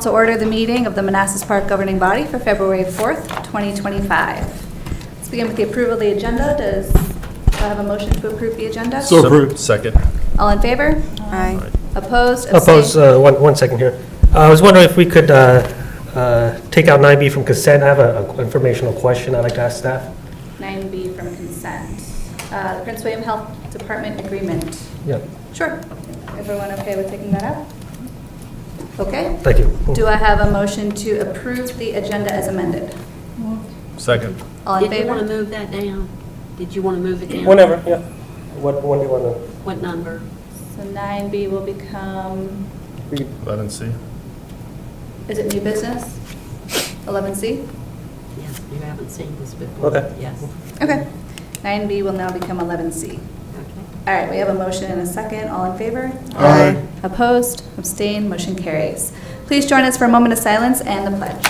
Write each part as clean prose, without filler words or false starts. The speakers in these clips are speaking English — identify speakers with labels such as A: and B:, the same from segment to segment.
A: To order the meeting of the Manassas Park Governing Body for February 4th, 2025. Let's begin with the approval of the agenda. Does I have a motion to approve the agenda?
B: So approved.
C: Second.
A: All in favor?
D: Aye.
A: Opposed?
B: Oppose, one second here. I was wondering if we could take out 9B from consent. I have an informational question I'd like to ask staff.
A: 9B from consent. The Prince William Health Department agreement.
B: Yeah,
A: Sure. Everyone okay with taking that up? Okay.
B: thank you.
A: Do I have a motion to approve the agenda as amended?
C: Second.
A: All in
D: Did you want to
A: favor?
D: move that down? Did you want to move it down?
B: Whenever, yeah. When do you want
D: What number?
A: So 9B will become,
B: to?
C: 11C.
A: is it new business? 11C?
D: Yes, you haven't seen this before.
B: Okay.
D: Yes.
A: Okay. 9B will now become 11C.
D: Okay.
A: All right, we have a motion and a second. All in favor?
C: Aye.
A: Opposed? Abstained? Motion carries. Please join us for a moment of silence and the pledge.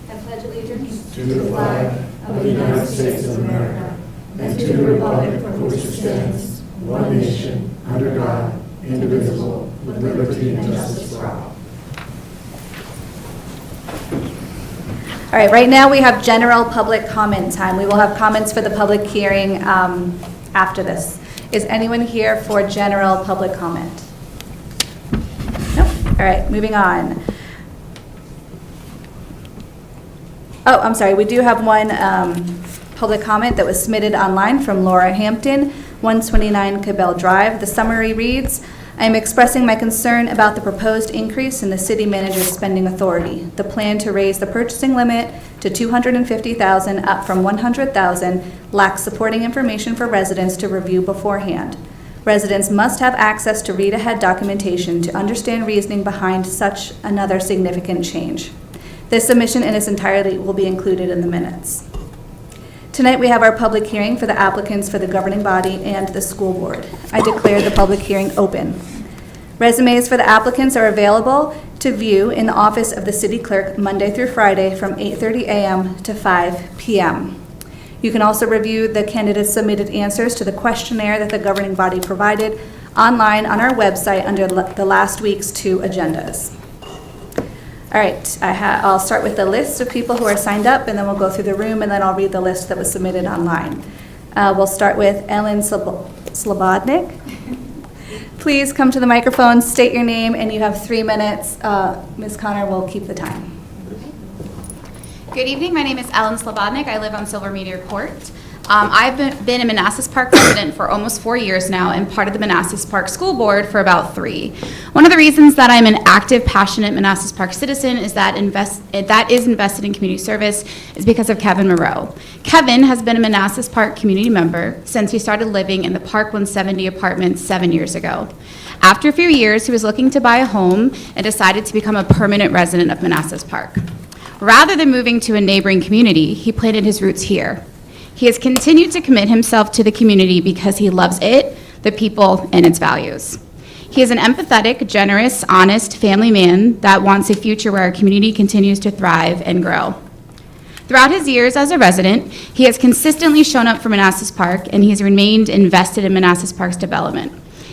A: I pledge allegiance
E: to the flag of the United States of America and to the republic for which it stands, one nation, under God, indivisible, with liberty and justice for all.
A: All right, right now we have general public comment time. We will have comments for the public hearing after this. Is anyone here for general public comment? Nope. All right, moving on. Oh, I'm sorry, we do have one public comment that was submitted online from Laura Hampton, 129 Cabell Drive. The summary reads, I am expressing my concern about the proposed increase in the city manager's spending authority. The plan to raise the purchasing limit to $250,000 up from $100,000 lacks supporting information for residents to review beforehand. Residents must have access to read-ahead documentation to understand reasoning behind such another significant change. This submission in its entirety will be included in the minutes. Tonight we have our public hearing for the applicants for the governing body and the school board. I declare the public hearing open. Resumes for the applicants are available to view in the office of the city clerk Monday through Friday from 8:30 a.m. to 5 p.m. You can also review the candidates' submitted answers to the questionnaire that the governing body provided online on our website under the last week's 2 agendas. All right, I'll start with the list of people who are signed up, and then we'll go through the room, and then I'll read the list that was submitted online. We'll start with Ellen Slobodnik. Please come to the microphone, state your name, and you have 3 minutes. Ms. Connor will keep the time.
F: Good evening. My name is Ellen Slobodnik. I live on Silver Meteor Court. I've been a Manassas Park resident for almost 4 years now and part of the Manassas Park School Board for about 3. One of the reasons that I'm an active, passionate Manassas Park citizen is that is invested in community service is because of Kevin Moreau. Kevin has been a Manassas Park community member since he started living in the Park 170 apartments 7 years ago. After a few years, he was looking to buy a home and decided to become a permanent resident of Manassas Park. Rather than moving to a neighboring community, he planted his roots here. He has continued to commit himself to the community because he loves it, the people, and its values. He is an empathetic, generous, honest family man that wants a future where our community continues to thrive and grow. Throughout his years as a resident, he has consistently shown up for Manassas Park, and he has remained invested in Manassas Park's development.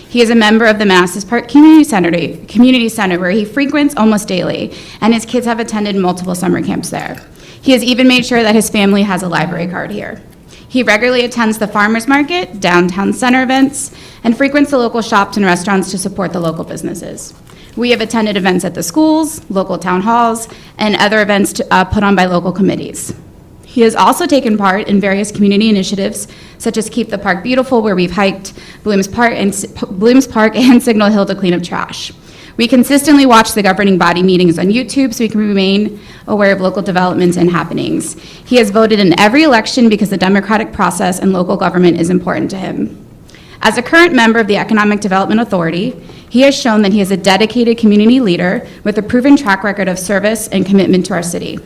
F: He is a member of the Manassas Park Community Center, where he frequents almost daily, and his kids have attended multiple summer camps there. He has even made sure that his family has a library card here. He regularly attends the farmers market, downtown center events, and frequents the local shops and restaurants to support the local businesses. We have attended events at the schools, local town halls, and other events put on by local committees. He has also taken part in various community initiatives, such as Keep the Park Beautiful, where we've hiked Blooms Park and Signal Hill to clean up trash. We consistently watch the governing body meetings on YouTube so we can remain aware of local developments and happenings. He has voted in every election because the democratic process and local government is important to him. As a current member of the Economic Development Authority, he has shown that he is a dedicated community leader with a proven track record of service and commitment to our city.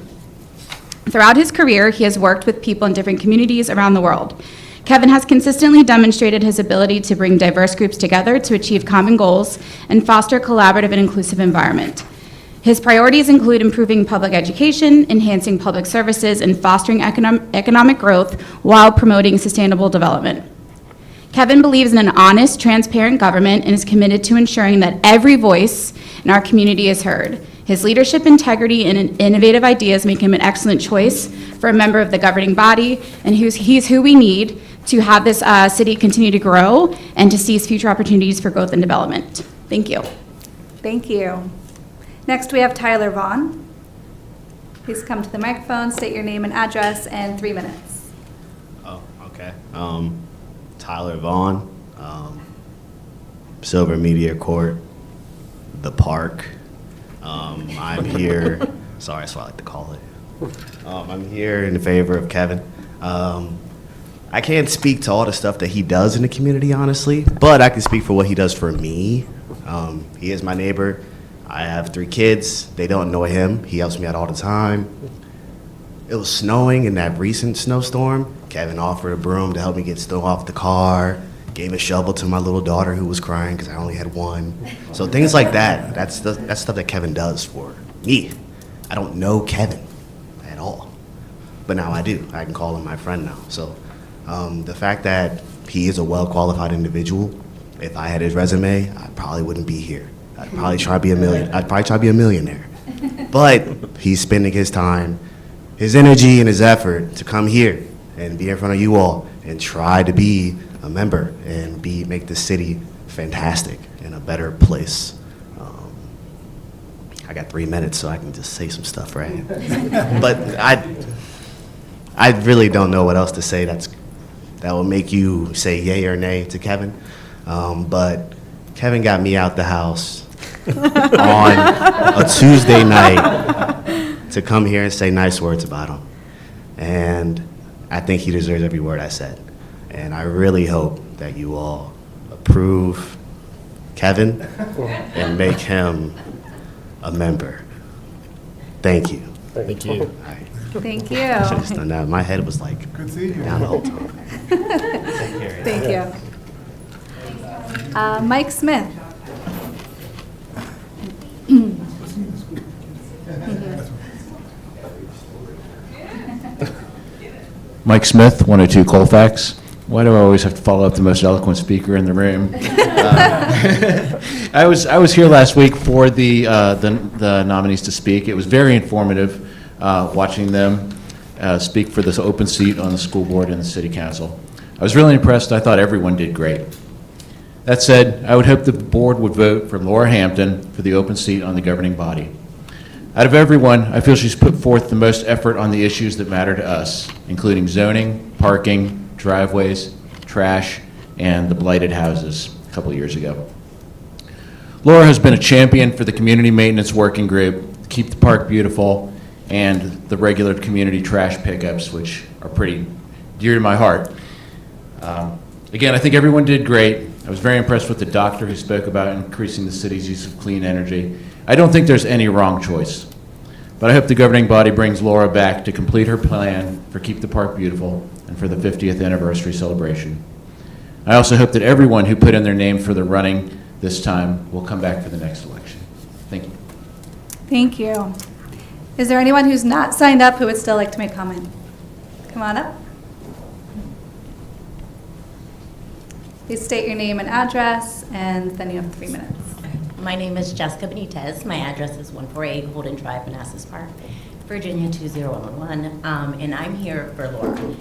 F: Throughout his career, he has worked with people in different communities around the world. Kevin has consistently demonstrated his ability to bring diverse groups together to achieve common goals and foster a collaborative and inclusive environment. His priorities include improving public education, enhancing public services, and fostering economic growth while promoting sustainable development. Kevin believes in an honest, transparent government and is committed to ensuring that every voice in our community is heard. His leadership, integrity, and innovative ideas make him an excellent choice for a member of the governing body, and he's who we need to have this city continue to grow and to seize future opportunities for growth and development. Thank you.
A: Thank you. Next, we have Tyler Vaughn. Please come to the microphone, state your name and address, and 3 minutes.
G: Oh, okay. Tyler Vaughn, Silver Media Court, the park. I'm here, sorry, that's what I like to call it. I'm here in favor of Kevin. I can't speak to all the stuff that he does in the community, honestly, but I can speak for what he does for me. He is my neighbor. I have 3 kids. They don't know him. He helps me out all the time. It was snowing in that recent snowstorm. Kevin offered a broom to help me get snow off the car, gave a shovel to my little daughter who was crying because I only had one. So things like that, that's stuff that Kevin does for me. I don't know Kevin at all, but now I do. I can call him my friend now. So the fact that he is a well-qualified individual, if I had his resume, I probably wouldn't be here. I'd probably try to be a millionaire. But he's spending his time, his energy, and his effort to come here and be in front of you all and try to be a member and make the city fantastic and a better place. I got 3 minutes, so I can just say some stuff, right? But I really don't know what else to say that will make you say yay or nay to Kevin. But Kevin got me out the house on a Tuesday night to come here and say nice words about him. And I think he deserves every word I said. And I really hope that you all approve Kevin and make him a member. Thank you.
C: Thank you.
A: Thank
G: I should have
A: you.
G: just done that. My head was like down the whole time.
A: Thank you. Mike Smith.
H: Mike Smith, 102 Colfax. Why do I always have to follow up the most eloquent speaker in the room? I was here last week for the nominees to speak. It was very informative watching them speak for this open seat on the school board and the city council. I was really impressed. I thought everyone did great. That said, I would hope the board would vote for Laura Hampton for the open seat on the governing body. Out of everyone, I feel she's put forth the most effort on the issues that matter to us, including zoning, parking, driveways, trash, and the blighted houses a couple of years ago. Laura has been a champion for the community maintenance working group, Keep the Park Beautiful, and the regular community trash pickups, which are pretty dear to my heart. Again, I think everyone did great. I was very impressed with the doctor who spoke about increasing the city's use of clean energy. I don't think there's any wrong choice, but I hope the governing body brings Laura back to complete her plan for Keep the Park Beautiful and for the 50th anniversary celebration. I also hope that everyone who put in their name for the running this time will come back for the next election. Thank you.
A: Thank you. Is there anyone who's not signed up who would still like to make comment? Come on up. Please state your name and address, and then you have 3 minutes.
I: My name is Jessica Benitez. My address is 148 Holden Drive, Manassas Park, Virginia 20111, and I'm here for Laura.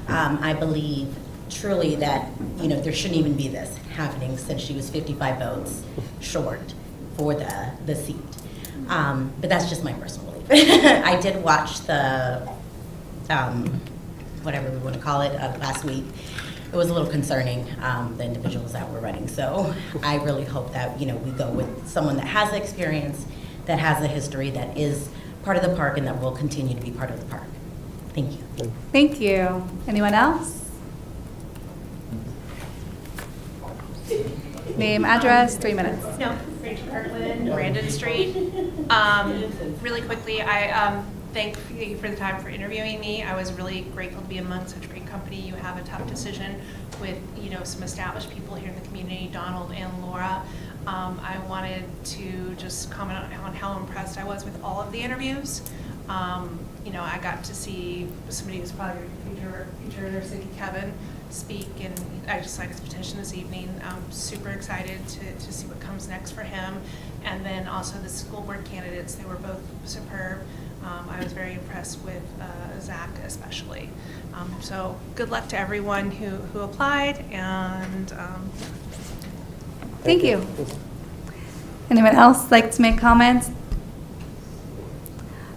I: I believe truly that, there shouldn't even be this happening since she was 55 votes short for the seat. But that's just my personal belief. I did watch the, whatever we want to call it, last week. It was a little concerning, the individuals that were running. So I really hope that, we go with someone that has experience, that has a history, that is part of the park, and that will continue to be part of the park. Thank you.
A: Thank you. Anyone else? Name, address, 3 minutes.
J: No, Rachel Kirkland, Brandon Street. Really quickly, I thank you for the time for interviewing me. I was really grateful to be among such great company. You have a tough decision with, some established people here in the community, Donald and Laura. I wanted to just comment on how impressed I was with all of the interviews. You know, I got to see somebody who's probably future inner city, Kevin, speak, and I just signed his petition this evening. I'm super excited to see what comes next for him. And then also the school board candidates, they were both superb. I was very impressed with Zach especially. So good luck to everyone who applied, and
A: Thank you. Anyone else like to make comments?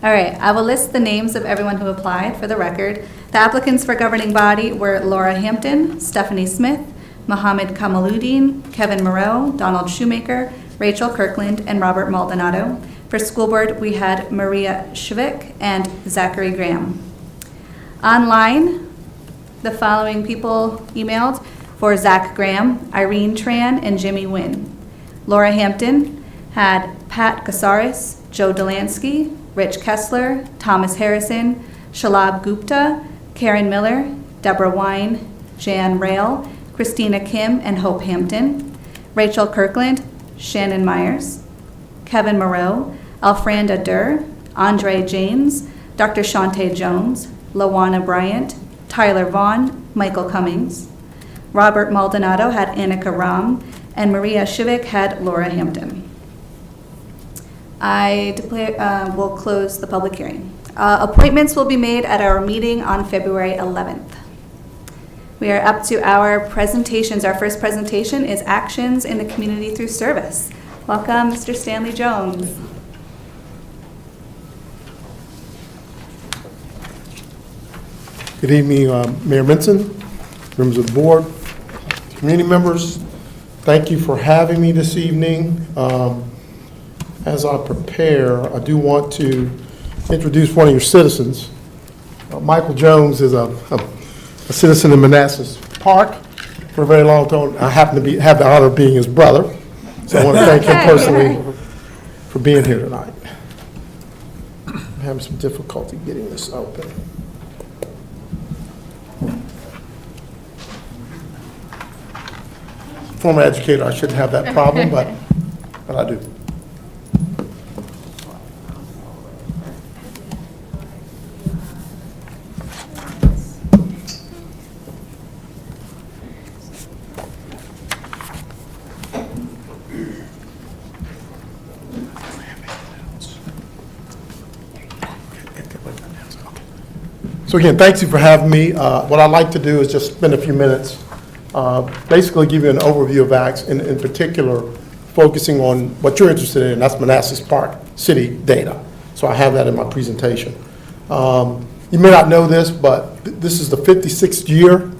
A: All right, I will list the names of everyone who applied for the record. The applicants for governing body were Laura Hampton, Stephanie Smith, Mohammed Kamaluddin, Kevin Moreau, Donald Shuemaker, Rachel Kirkland, and Robert Maldonado. For school board, we had Maria Shvik and Zachary Graham. Online, the following people emailed: for Zach Graham, Irene Tran, and Jimmy Nguyen. Laura Hampton had Pat Casares, Joe Delansky, Rich Kessler, Thomas Harrison, Shalab Gupta, Karen Miller, Deborah Wine, Jan Rail, Christina Kim, and Hope Hampton. Rachel Kirkland, Shannon Myers, Kevin Moreau, Alfranda Durr, Andre James, Dr. Shante Jones, Lawana Bryant, Tyler Vaughn, Michael Cummings. Robert Maldonado had Annika Ram, and Maria Shivik had Laura Hampton. I declare, will close the public hearing. Appointments will be made at our meeting on February 11th. We are up to our presentations. Our first presentation is Actions in the Community Through Service. Welcome, Mr. Stanley Jones.
K: Good evening, Mayor Minson, members of the board, community members. Thank you for having me this evening. As I prepare, I do want to introduce one of your citizens. Michael Jones is a citizen in Manassas Park for a very long time. I happen to have the honor of being his brother, so I want to thank him personally for being here tonight. I'm having some difficulty getting this open. Former educator, I shouldn't have that problem, but I do. So again, thank you for having me. What I'd like to do is just spend a few minutes, basically give you an overview of ACTS, in particular focusing on what you're interested in, and that's Manassas Park City data. So I have that in my presentation. You may not know this, but this is the 56th year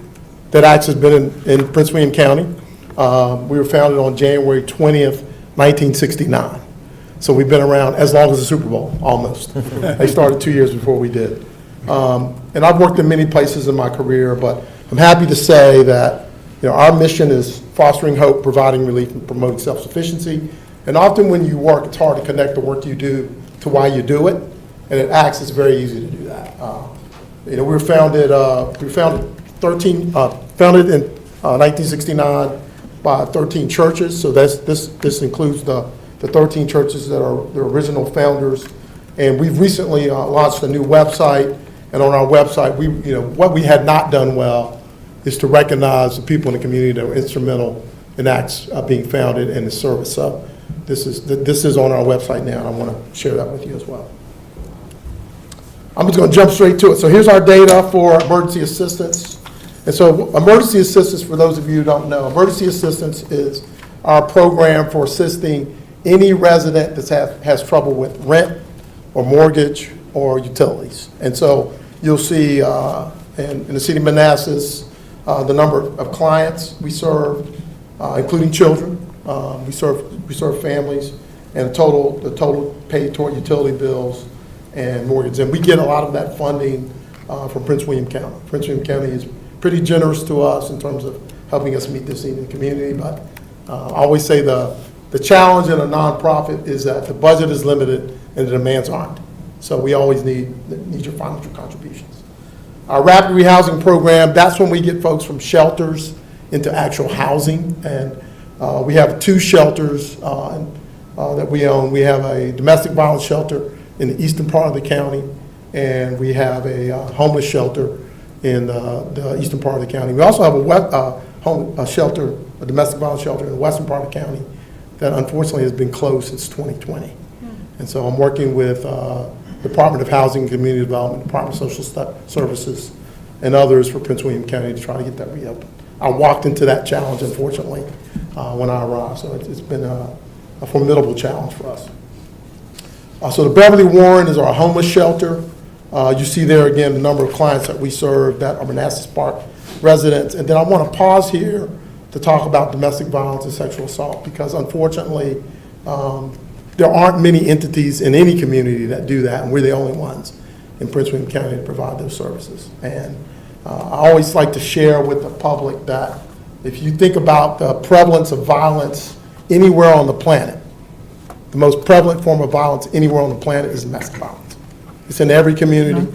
K: that ACTS has been in Prince William County. We were founded on January 20th, 1969. So we've been around as long as the Super Bowl, almost. They started 2 years before we did. And I've worked in many places in my career, but I'm happy to say that our mission is fostering hope, providing relief, and promoting self-sufficiency. And often when you work, it's hard to connect the work you do to why you do it. And at ACTS, it's very easy to do that. We were founded, founded in 1969 by 13 churches. So this includes the 13 churches that are the original founders. And we've recently launched a new website. And on our website, what we had not done well is to recognize the people in the community that were instrumental in ACTS being founded and the service. So this is on our website now, and I want to share that with you as well. I'm just going to jump straight to it. So here's our data for emergency assistance. And so emergency assistance, for those of you who don't know, emergency assistance is our program for assisting any resident that has trouble with rent or mortgage or utilities. And so you'll see in the city of Manassas, the number of clients we serve, including children. We serve families, and the total paid toward utility bills and mortgage. And we get a lot of that funding from Prince William County. Prince William County is pretty generous to us in terms of helping us meet this need in the community. But I always say the challenge in a nonprofit is that the budget is limited and the demands aren't. So we always need your financial contributions. Our rapid rehousing program, that's when we get folks from shelters into actual housing. And We have 2 shelters that we own. We have a domestic violence shelter in the eastern part of the county, and we have a homeless shelter in the eastern part of the county. We also have a domestic violence shelter in the western part of the county that unfortunately has been closed since 2020. And so I'm working with Department of Housing and Community Development, Department of Social Services, and others for Prince William County to try to get that reopened. I walked into that challenge, unfortunately, when I arrived, so it's been a formidable challenge for us. So the Beverly Warren is our homeless shelter. You see there again the number of clients that we serve that are Manassas Park residents. And then I want to pause here to talk about domestic violence and sexual assault, because unfortunately, there aren't many entities in any community that do that, and we're the only ones in Prince William County to provide those services. And I always like to share with the public that if you think about the prevalence of violence anywhere on the planet, the most prevalent form of violence anywhere on the planet is domestic violence. It's in every community,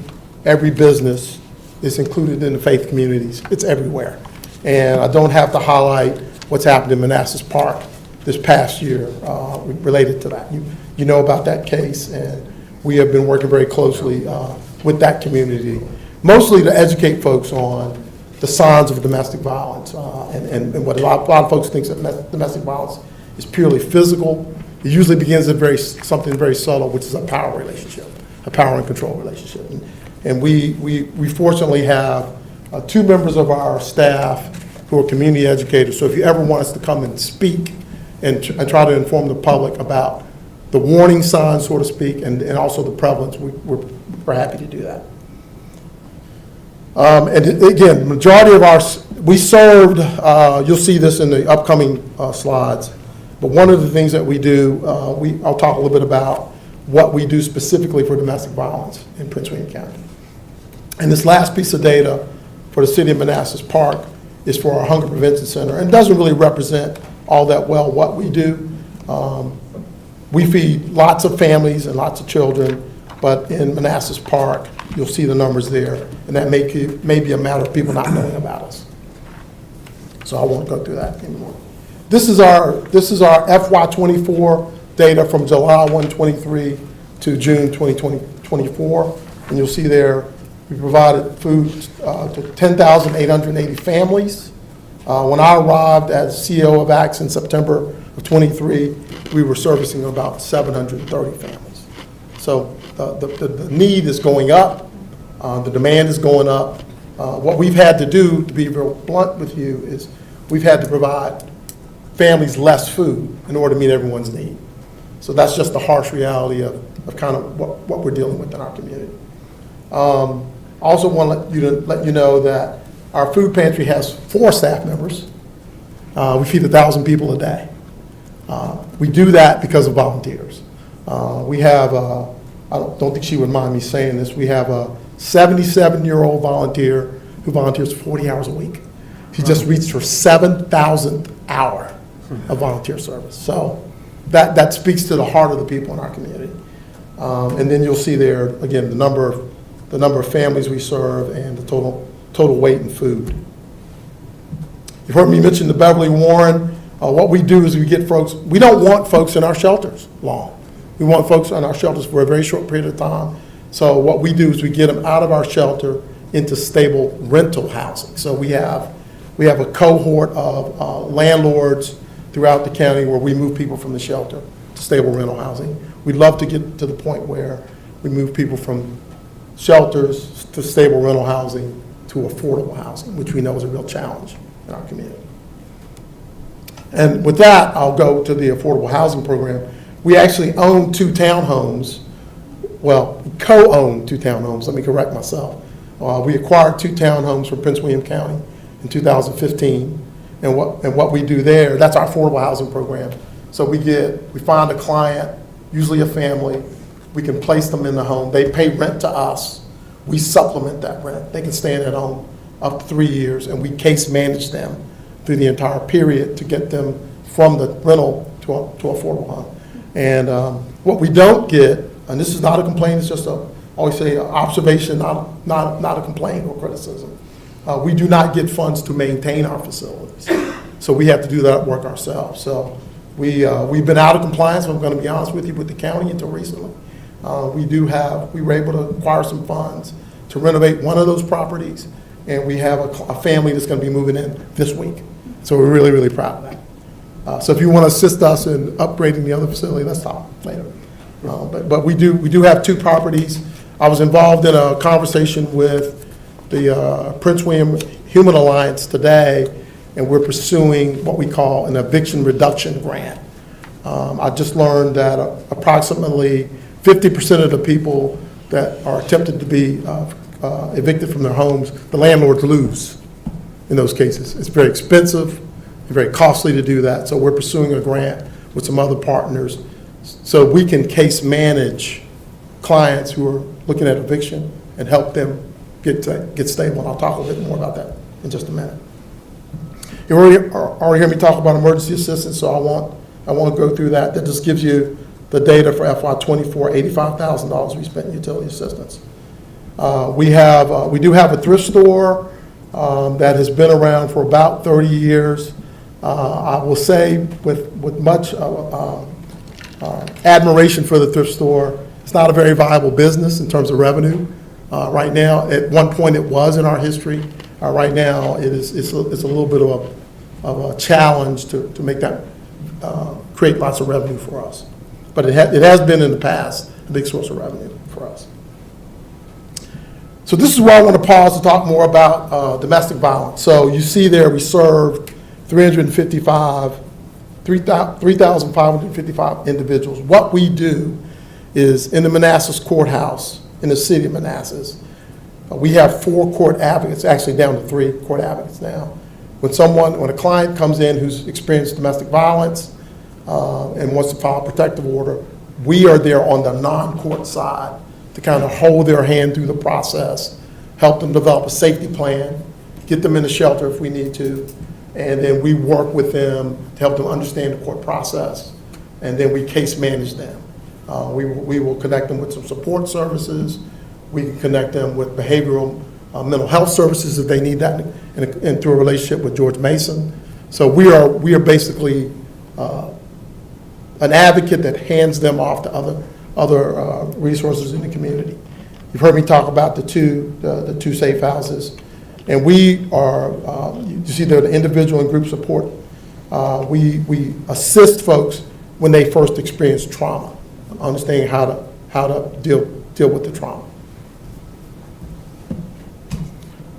K: every business. It's included in the faith communities. It's everywhere. And I don't have to highlight what's happened in Manassas Park this past year related to that. You know about that case, and we have been working very closely with that community, mostly to educate folks on the signs of domestic violence, and what a lot of folks think that domestic violence is purely physical. It usually begins at something very subtle, which is a power relationship, a power and control relationship. And we fortunately have 2 members of our staff who are community educators. So if you ever want us to come and speak and try to inform the public about the warning signs, so to speak, and also the prevalence, we're happy to do that. And again, the majority of we served, you'll see this in the upcoming slides, but one of the things that we do, I'll talk a little bit about what we do specifically for domestic violence in Prince William County. And this last piece of data for the city of Manassas Park is for our Hunger Prevention Center, and doesn't really represent all that well what we do. We feed lots of families and lots of children, but in Manassas Park, you'll see the numbers there, and that may be a matter of people not knowing about us. So I won't go through that anymore. This is our FY24 data from July 1/23 to June 2024, and you'll see there we provided food to 10,880 families. When I arrived as CEO of ACTS in September of 23, we were servicing about 730 families. So the need is going up, the demand is going up. What we've had to do, to be real blunt with you, is we've had to provide families less food in order to meet everyone's need. So that's just the harsh reality of kind of what we're dealing with in our community. Also want to let you know that our food pantry has 4 staff members. We feed 1,000 people a day. We do that because of volunteers. We have, I don't think she would mind me saying this, we have a 77-year-old volunteer who volunteers 40 hours a week. She just reached her 7,000th hour of volunteer service. So that speaks to the heart of the people in our community. And then you'll see there, again, the number of families we serve and the total weight in food. You've heard me mention the Beverly Warren. What we do is we get folks, we don't want folks in our shelters long. We want folks in our shelters for a very short period of time. So what we do is we get them out of our shelter into stable rental housing. So we have a cohort of landlords throughout the county where we move people from the shelter to stable rental housing. We'd love to get to the point where we move people from shelters to stable rental housing to affordable housing, which we know is a real challenge in our community. And with that, I'll go to the affordable housing program. We actually own 2 townhomes. Well, we co-own 2 townhomes. Let me correct myself. We acquired 2 townhomes from Prince William County in 2015. And what we do there, that's our affordable housing program. So we find a client, usually a family. We can place them in the home. They pay rent to us. We supplement that rent. They can stay in that home up to 3 years, and we case manage them through the entire period to get them from the rental to affordable home. And what we don't get, and this is not a complaint, it's just always say observation, not a complaint or criticism. We do not get funds to maintain our facilities. So we have to do that work ourselves. So we've been out of compliance, I'm going to be honest with you, with the county until recently. We were able to acquire some funds to renovate one of those properties, and we have a family that's going to be moving in this week. So we're really, really proud of that. So if you want to assist us in upgrading the other facility, let's talk later. But we do have 2 properties. I was involved in a conversation with the Prince William Human Alliance today, and we're pursuing what we call an eviction reduction grant. I just learned that approximately 50% of the people that are attempted to be evicted from their homes, the landlords lose in those cases. It's very expensive and very costly to do that, so we're pursuing a grant with some other partners so we can case manage clients who are looking at eviction and help them get stable. And I'll talk a little bit more about that in just a minute. You already heard me talk about emergency assistance, so I won't go through that. That just gives you the data for FY24, $85,000 we spent in utility assistance. We do have a thrift store that has been around for about 30 years. I will say with much admiration for the thrift store, it's not a very viable business in terms of revenue. Right now, at one point it was in our history. Right now, it's a little bit of a challenge to make that create lots of revenue for us. But it has been in the past a big source of revenue for us. So this is where I want to pause to talk more about domestic violence. So you see there we served 3,555 individuals. What we do is in the Manassas courthouse, in the city of Manassas, we have 4 court advocates, actually down to 3 court advocates now. When a client comes in who's experienced domestic violence and wants to file a protective order, we are there on the non-court side to kind of hold their hand through the process, help them develop a safety plan, get them in a shelter if we need to, and then we work with them to help them understand the court process, and then we case manage them. We will connect them with some support services. We can connect them with behavioral mental health services if they need that, and through a relationship with George Mason. So we are basically an advocate that hands them off to other resources in the community. You've heard me talk about the two safe houses, and we are. You see there the individual and group support. We assist folks when they first experience trauma, understanding how to deal with the trauma.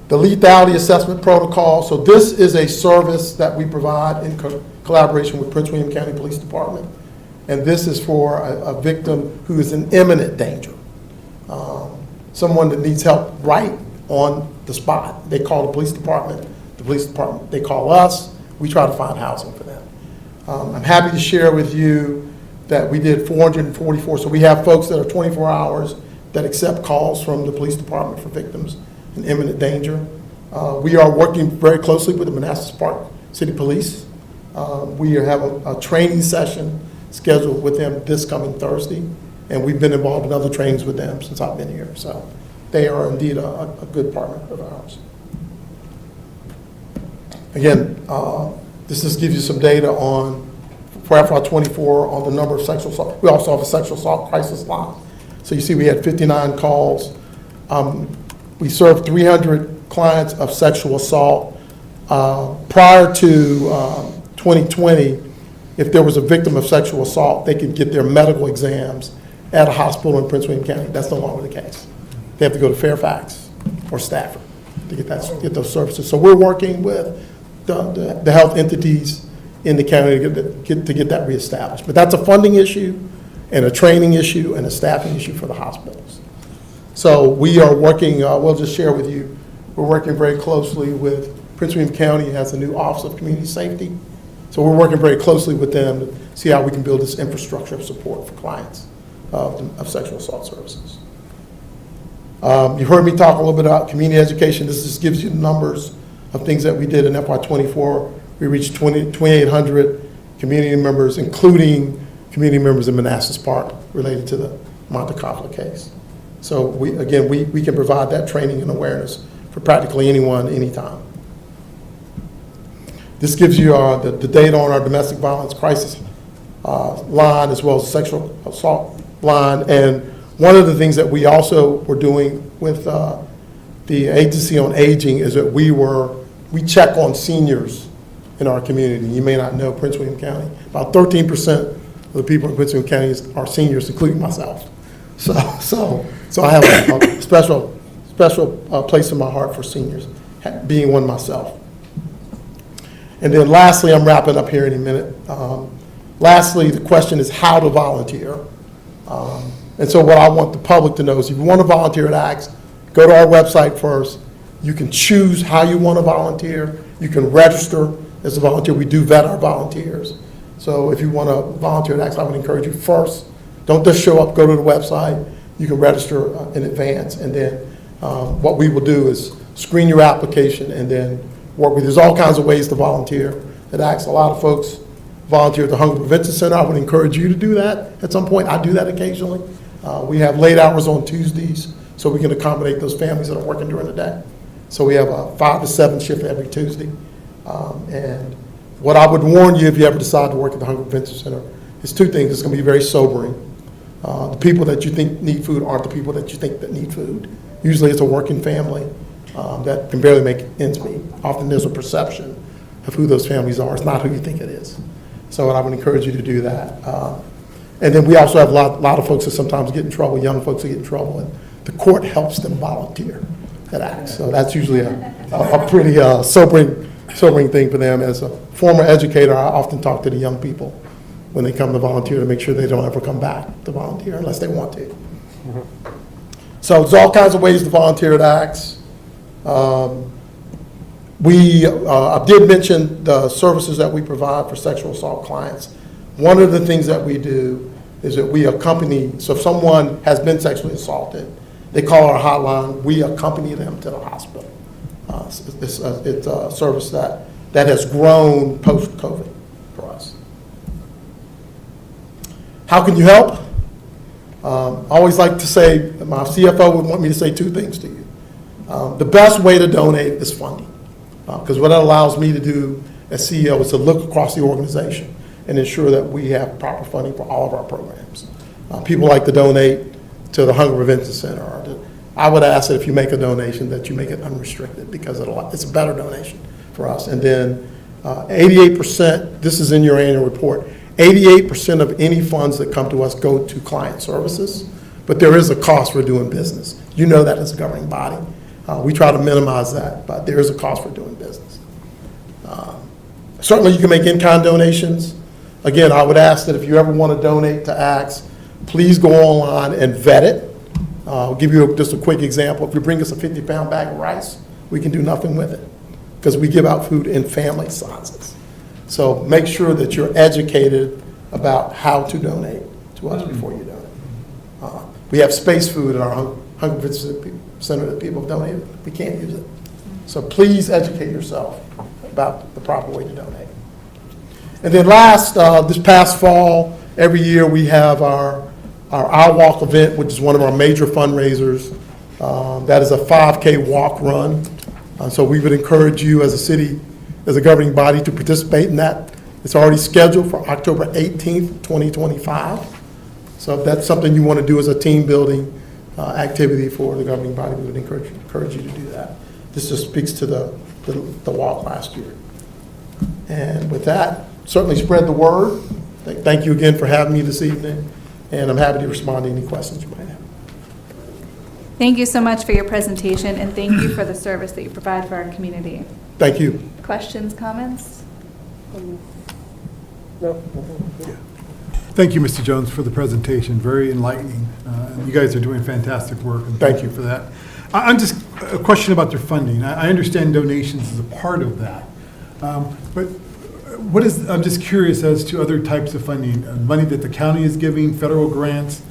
K: The lethality assessment protocol. So this is a service that we provide in collaboration with Prince William County Police Department. And this is for a victim who is in imminent danger. Someone that needs help right on the spot. They call the police department, they call us, we try to find housing for them. I'm happy to share with you that we did 444, so we have folks that are 24 hours that accept calls from the police department for victims in imminent danger. We are working very closely with the Manassas Park City Police. We have a training session scheduled with them this coming Thursday, and we've been involved in other trainings with them since I've been here. So they are indeed a good partner of ours. Again, this just gives you some data on, for FY24, on the number of sexual assault. We also have a sexual assault crisis line. So you see we had 59 calls. We served 300 clients of sexual assault. Prior to 2020, if there was a victim of sexual assault, they could get their medical exams at a hospital in Prince William County. That's no longer the case. They have to go to Fairfax or Stafford to get those services. So we're working with the health entities in the county to get that reestablished. But that's a funding issue and a training issue and a staffing issue for the hospitals. So we are working, we'll just share with you, we're working very closely with Prince William County has a new Office of Community Safety. So we're working very closely with them to see how we can build this infrastructure of support for clients of sexual assault services. You heard me talk a little bit about community education. This just gives you the numbers of things that we did in FY24. We reached 2,800 community members, including community members in Manassas Park related to the Monte Carlo case. So we can provide that training and awareness for practically anyone, anytime. This gives you the data on our domestic violence crisis line, as well as sexual assault line. And one of the things that we also were doing with the Agency on Aging is that we check on seniors in our community. You may not know Prince William County, about 13% of the people in Prince William County are seniors, including myself. So I have a special place in my heart for seniors, being one myself. And then lastly, I'm wrapping up here in a minute. Lastly, the question is how to volunteer. And so what I want the public to know is if you want to volunteer at ACTS, go to our website first. You can choose how you want to volunteer. You can register as a volunteer. We do vet our volunteers. So if you want to volunteer at ACTS, I would encourage you first, don't just show up, go to the website. You can register in advance. And then what we will do is screen your application and then work with you. There's all kinds of ways to volunteer at ACTS. A lot of folks volunteer at the Hunger Prevention Center. I would encourage you to do that at some point. I do that occasionally. We have late hours on Tuesdays, so we can accommodate those families that are working during the day. So we have a 5 to 7 shift every Tuesday. And what I would warn you if you ever decide to work at the Hunger Prevention Center is 2 things. It's going to be very sobering. The people that you think need food aren't the people that you think that need food. Usually it's a working family that can barely make ends meet. Often there's a perception of who those families are. It's not who you think it is. So I would encourage you to do that. And then we also have a lot of folks that sometimes get in trouble, young folks that get in trouble, and the court helps them volunteer at ACTS. So that's usually a pretty sobering thing for them. As a former educator, I often talk to the young people when they come to volunteer to make sure they don't ever come back to volunteer unless they want to. So there's all kinds of ways to volunteer at ACTS. I did mention the services that we provide for sexual assault clients. One of the things that we do is that we accompany, so if someone has been sexually assaulted, they call our hotline, we accompany them to the hospital. It's a service that has grown post-COVID for us. How can you help? I always like to say, my CFO would want me to say 2 things to you. The best way to donate is funding, because what that allows me to do as CEO is to look across the organization and ensure that we have proper funding for all of our programs. People like to donate to the Hunger Prevention Center. I would ask that if you make a donation that you make it unrestricted, because it's a better donation for us. And then 88%, this is in your annual report, 88% of any funds that come to us go to client services, but there is a cost for doing business. You know that as a governing body. We try to minimize that, but there is a cost for doing business. Certainly you can make in-kind donations. Again, I would ask that if you ever want to donate to ACTS, please go online and vet it. I'll give you just a quick example. If you bring us a 50-pound bag of rice, we can do nothing with it because we give out food in family sizes. So make sure that you're educated about how to donate to us before you donate. We have space food in our Hunger Prevention Center that people have donated. We can't use it. So please educate yourself about the proper way to donate. And then last, this past fall, every year we have our Walk event, which is one of our major fundraisers. That is a 5K walk run. So we would encourage you as a city, as a governing body, to participate in that. It's already scheduled for October 18th, 2025. So if that's something you want to do as a team building activity for the governing body, we would encourage you to do that. This just speaks to the walk last year. And with that, certainly spread the word. Thank you again for having me this evening, and I'm happy to respond to any questions you might have.
A: Thank you so much for your presentation, and thank you for the service that you provide for our community.
K: Thank you.
A: Questions, comments?
E: Thank you, Mr. Jones, for the presentation. Very enlightening. You guys are doing fantastic work, and thank you for that. I'm just, a question about their funding. I understand donations is a part of that. But I'm just curious as to other types of funding, money that the county is giving, federal grants,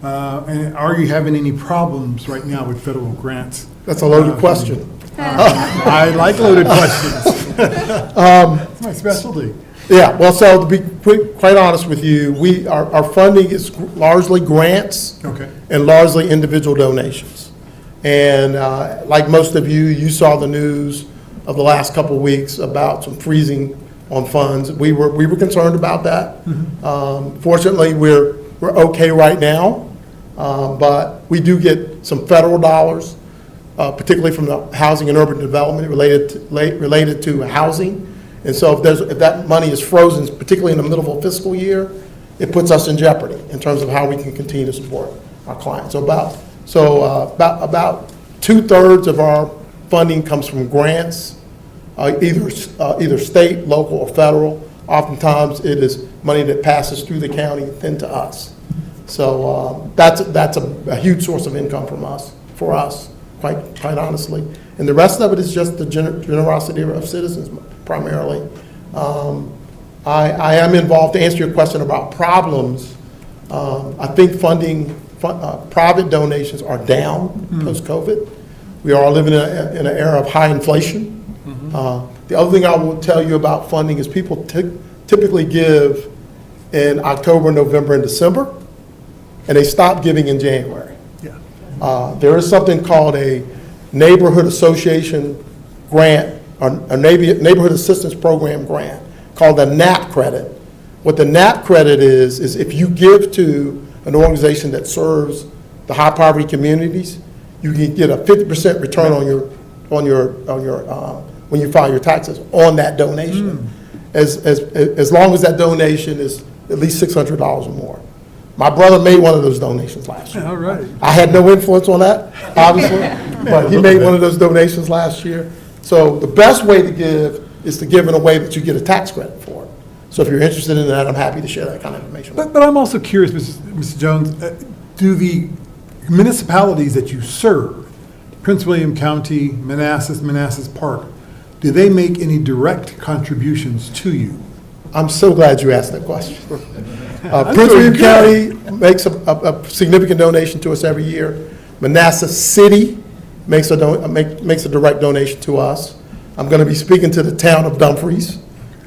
E: and are you having any problems right now with federal grants?
K: That's a loaded question.
E: I like loaded questions. It's my specialty.
K: Yeah, well, so to be quite honest with you, our funding is largely grants and largely individual donations. And like most of you, you saw the news of the last couple of weeks about some freezing on funds. We were concerned about that. Fortunately, we're okay right now, but we do get some federal dollars, particularly from the Housing and Urban Development related to housing. And so if that money is frozen, particularly in the middle of a fiscal year, it puts us in jeopardy in terms of how we can continue to support our clients. So about 2/3 of our funding comes from grants, either state, local, or federal. Oftentimes, it is money that passes through the county then to us. So that's a huge source of income for us, quite honestly. And the rest of it is just the generosity of citizens primarily. I am involved, to answer your question about problems. I think private donations are down post-COVID. We are living in an era of high inflation. The other thing I will tell you about funding is people typically give in October, November, and December, and they stop giving in January. There is something called a neighborhood association grant, or a neighborhood assistance program grant, called the NAP credit. What the NAP credit is if you give to an organization that serves the high poverty communities, you can get a 50% return on your when you file your taxes on that donation, as long as that donation is at least $600 or more. My brother made one of those donations last year.
E: All right.
K: I had no influence on that, obviously, but he made one of those donations last year. So the best way to give is to give in a way that you get a tax credit for it. So if you're interested in that, I'm happy to share that kind of information.
E: But I'm also curious, Mr. Jones, do the municipalities that you serve, Prince William County, Manassas Park, do they make any direct contributions to you?
K: I'm so glad you asked that question. Prince William County makes a significant donation to us every year. Manassas City makes a direct donation to us. I'm going to be speaking to the town of Dumfries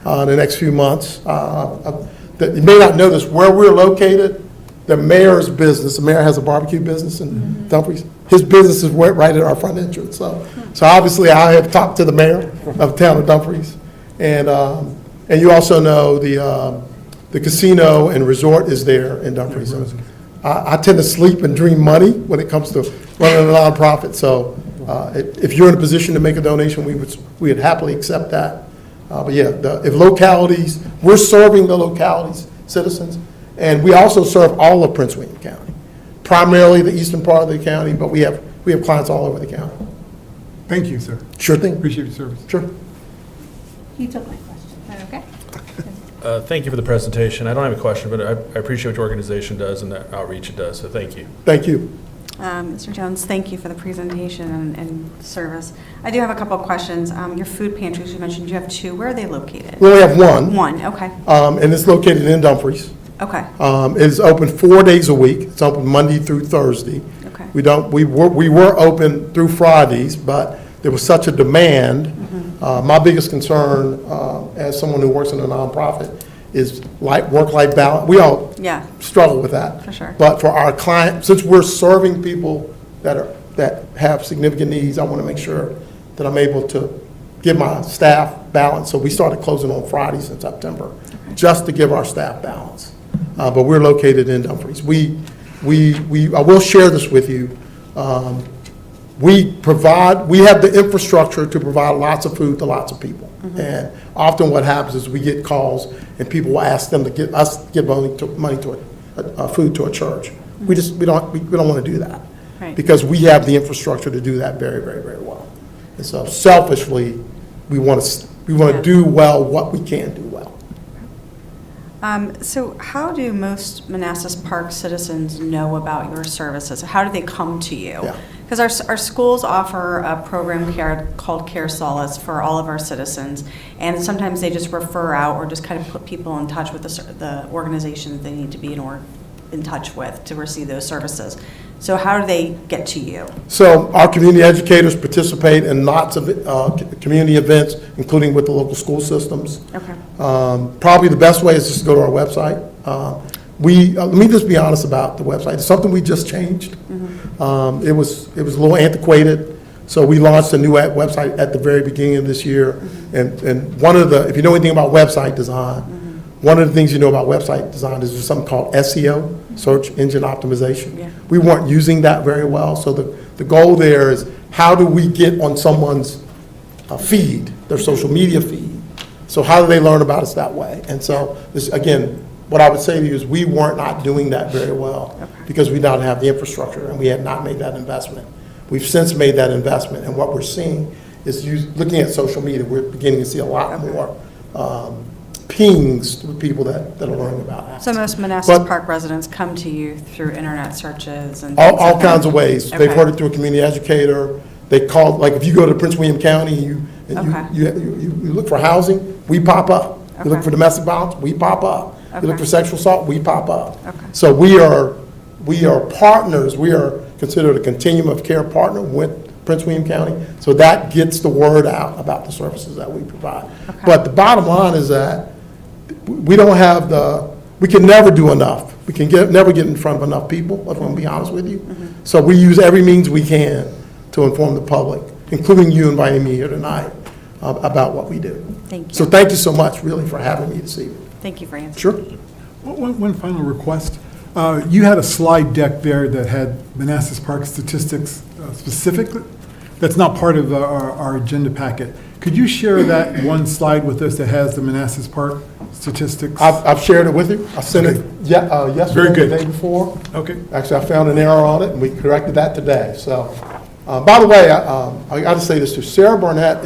K: in the next few months. You may not know this, where we're located, the mayor's business, the mayor has a barbecue business in Dumfries. His business is right at our front entrance. So obviously I have talked to the mayor of the town of Dumfries. And you also know the casino and resort is there in Dumfries. So I tend to sleep and dream money when it comes to running a nonprofit. So if you're in a position to make a donation, we would happily accept that. But yeah, if localities, we're serving the localities, citizens, and we also serve all of Prince William County, primarily the eastern part of the county, but we have clients all over the county.
E: Thank you, sir.
K: Sure thing.
E: Appreciate your service.
K: Sure.
A: You took my question. Okay.
C: Thank you for the presentation. I don't have a question, but I appreciate what your organization does and the outreach it does, so thank you.
K: Thank you.
L: Mr. Jones, thank you for the presentation and service. I do have a couple of questions. Your food pantries, you mentioned you have 2. Where are they located?
K: We only have one.
L: One, okay.
K: And it's located in Dumfries.
L: Okay.
K: It's open 4 days a week. It's open Monday through Thursday.
L: Okay.
K: We were open through Fridays, but there was such a demand. My biggest concern, as someone who works in a nonprofit, is work-life balance. We all struggle with that.
L: For sure.
K: But for our client, since we're serving people that have significant needs, I want to make sure that I'm able to give my staff balance. So we started closing on Fridays in September, just to give our staff balance. But we're located in Dumfries. I will share this with you. We have the infrastructure to provide lots of food to lots of people. And often what happens is we get calls and people will ask them to give money to food to a church. We don't want to do that.
L: Right.
K: Because we have the infrastructure to do that very, very, very well. And so selfishly, we want to do well what we can do well.
L: So how do most Manassas Park citizens know about your services? How do they come to you? Because our schools offer a program called Care Solace for all of our citizens, and sometimes they just refer out or just kind of put people in touch with the organizations they need to be in touch with to receive those services. So how do they get to you?
K: So our community educators participate in lots of community events, including with the local school systems.
L: Okay.
K: Probably the best way is just to go to our website. Let me just be honest about the website. It's something we just changed. It was a little antiquated. So we launched a new website at the very beginning of this year. And one of the, if you know anything about website design, one of the things you know about website design is there's something called SEO, search engine optimization.
L: Yeah.
K: We weren't using that very well. So the goal there is how do we get on someone's feed, their social media feed? So how do they learn about us that way? And so this, again, what I would say to you is we weren't not doing that very well because we don't have the infrastructure and we had not made that investment. We've since made that investment, and what we're seeing is looking at social media, we're beginning to see a lot more pings to people that are learning about us.
L: So most Manassas Park residents come to you through internet searches and
K: All
L: things like that?
K: kinds of ways. They've heard it through a community educator. They call, like if you go to Prince William County, you look for housing, we pop up. You look for domestic violence, we pop up. You look for sexual assault, we pop up. So we are partners. We are considered a continuum of care partner with Prince William County. So that gets the word out about the services that we provide. But the bottom line is that we don't have we can never do enough. We can never get in front of enough people, if I'm going to be honest with you. So we use every means we can to inform the public, including you inviting me here tonight about what we do.
L: Thank you.
K: So thank you so much, really, for having me this evening.
L: Thank you for answering.
K: Sure.
E: One final request. You had a slide deck there that had Manassas Park statistics specifically. That's not part of our agenda packet. Could you share that one slide with us that has the Manassas Park statistics?
K: I've shared it with you. I sent it yesterday,
E: Very good.
K: the day before.
E: Okay.
K: Actually, I found an error on it, and we corrected that today. So, by the way, I got to say this too. Sarah Barnett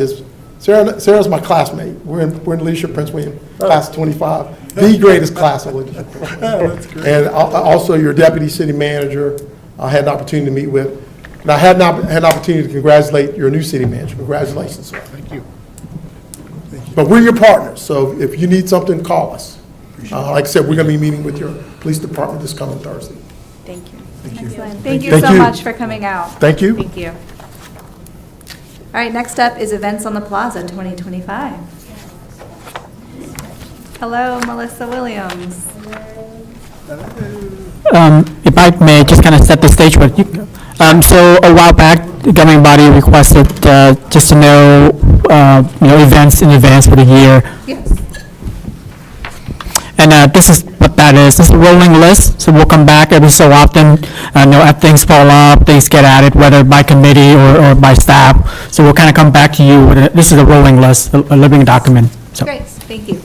K: Sarah's my classmate. We're in Leadership Prince William, class 25, the greatest class of Leadership.
E: That's great.
K: And also your deputy city manager, I had an opportunity to meet with. And I had an opportunity to congratulate your new city manager. Congratulations, sir.
E: Thank you.
K: But we're your partners, so if you need something, call us. Like I said, we're going to be meeting with your police department this coming Thursday.
L: Thank you.
A: Excellent. Thank you
K: Thank
A: so
K: you.
A: much for coming out.
K: Thank you.
A: Thank you. All right, next up is Events on the Plaza 2025. Hello, Melissa Williams.
M: If I may just kind of set the stage with you. So a while back, the governing body requested just to know, events in advance for the year.
A: Yes.
M: And this is what that is. This is a rolling list, so we'll come back every so often. As things fall up, things get added, whether by committee or by staff. So we'll kind of come back to you. This is a rolling list, a living document. So.
A: Great, thank you.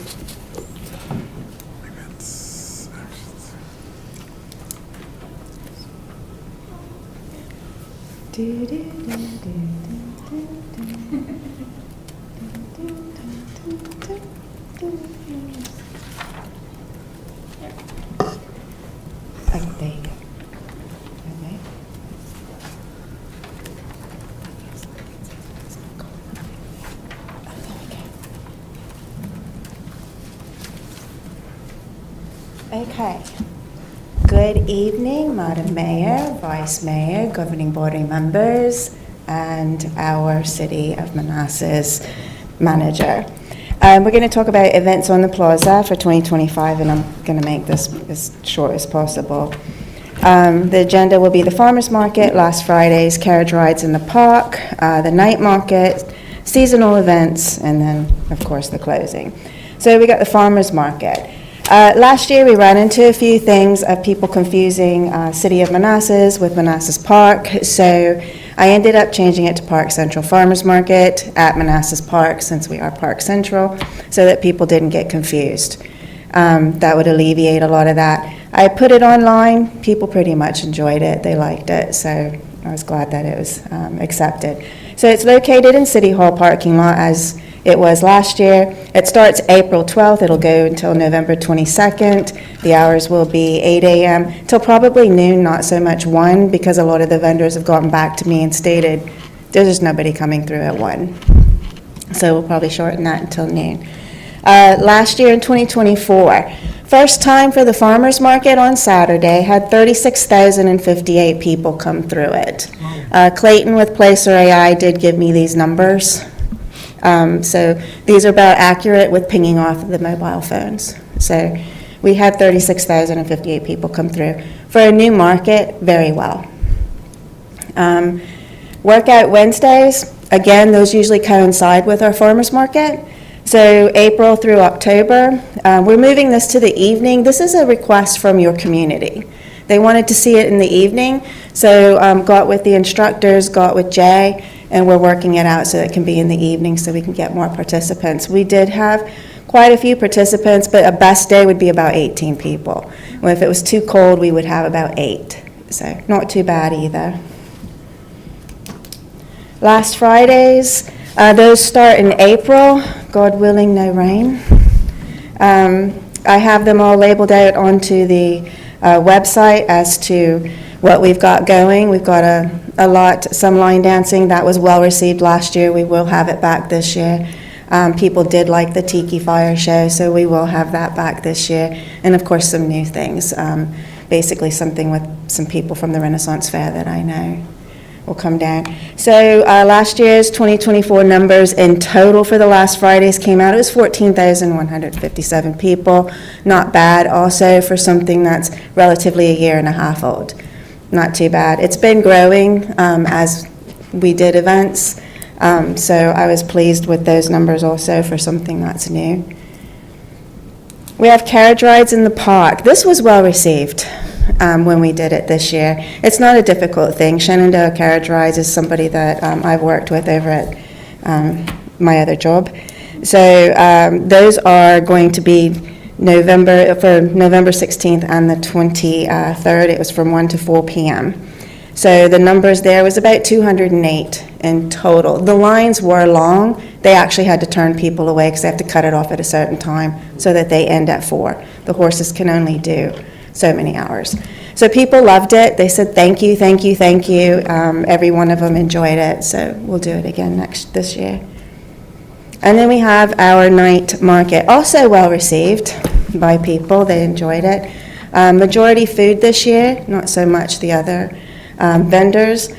N: Okay. Good evening, Madam Mayor, Vice Mayor, Governing Body members, and our City of Manassas manager. We're going to talk about events on the plaza for 2025, and I'm going to make this as short as possible. The agenda will be the farmers market, last Friday's carriage rides in the park, the night market, seasonal events, and then, of course, the closing. So we got the farmers market. Last year, we ran into a few things of people confusing City of Manassas with Manassas Park, so I ended up changing it to Park Central Farmers Market at Manassas Park, since we are Park Central, so that people didn't get confused. That would alleviate a lot of that. I put it online. People pretty much enjoyed it. They liked it, so I was glad that it was accepted. So it's located in City Hall parking lot, as it was last year. It starts April 12th. It'll go until November 22nd. The hours will be 8 a.m. till probably noon, not so much 1, because a lot of the vendors have gotten back to me and stated there's just nobody coming through at 1. So we'll probably shorten that until noon. Last year in 2024, first time for the farmers market on Saturday, had 36,058 people come through it. Clayton with Placer AI did give me these numbers. So these are about accurate with pinging off the mobile phones. So we had 36,058 people come through. For a new market, very well. Workout Wednesdays, again, those usually coincide with our farmers market. So April through October, we're moving this to the evening. This is a request from your community. They wanted to see it in the evening, so got with the instructors, got with Jay, and we're working it out so it can be in the evening so we can get more participants. We did have quite a few participants, but a best day would be about 18 people. Well, if it was too cold, we would have about 8, so not too bad either. Last Fridays, those start in April, God willing, no rain. I have them all labeled out onto the website as to what we've got going. We've got a lot, some line dancing, that was well received last year. We will have it back this year. People did like the Tiki Fire show, so we will have that back this year. And of course, some new things. Basically something with some people from the Renaissance Fair that I know will come down. So last year's 2024 numbers in total for the last Fridays came out. It was 14,157 people. Not bad also for something that's relatively a year and a half old. Not too bad. It's been growing as we did events. So I was pleased with those numbers also for something that's new. We have carriage rides in the park. This was well received. When we did it this year. It's not a difficult thing. Shenandoah Carriage Rides is somebody that I've worked with over at my other job. So those are going to be November 16th and the 23rd. It was from 1 to 4 p.m. So the numbers there was about 208 in total. The lines were long. They actually had to turn people away because they have to cut it off at a certain time so that they end at 4. The horses can only do so many hours. So people loved it. They said, thank you, thank you, thank you. Every one of them enjoyed it. So we'll do it again this year. And then we have our night market, also well received by people. They enjoyed it. Majority food this year, not so much the other vendors.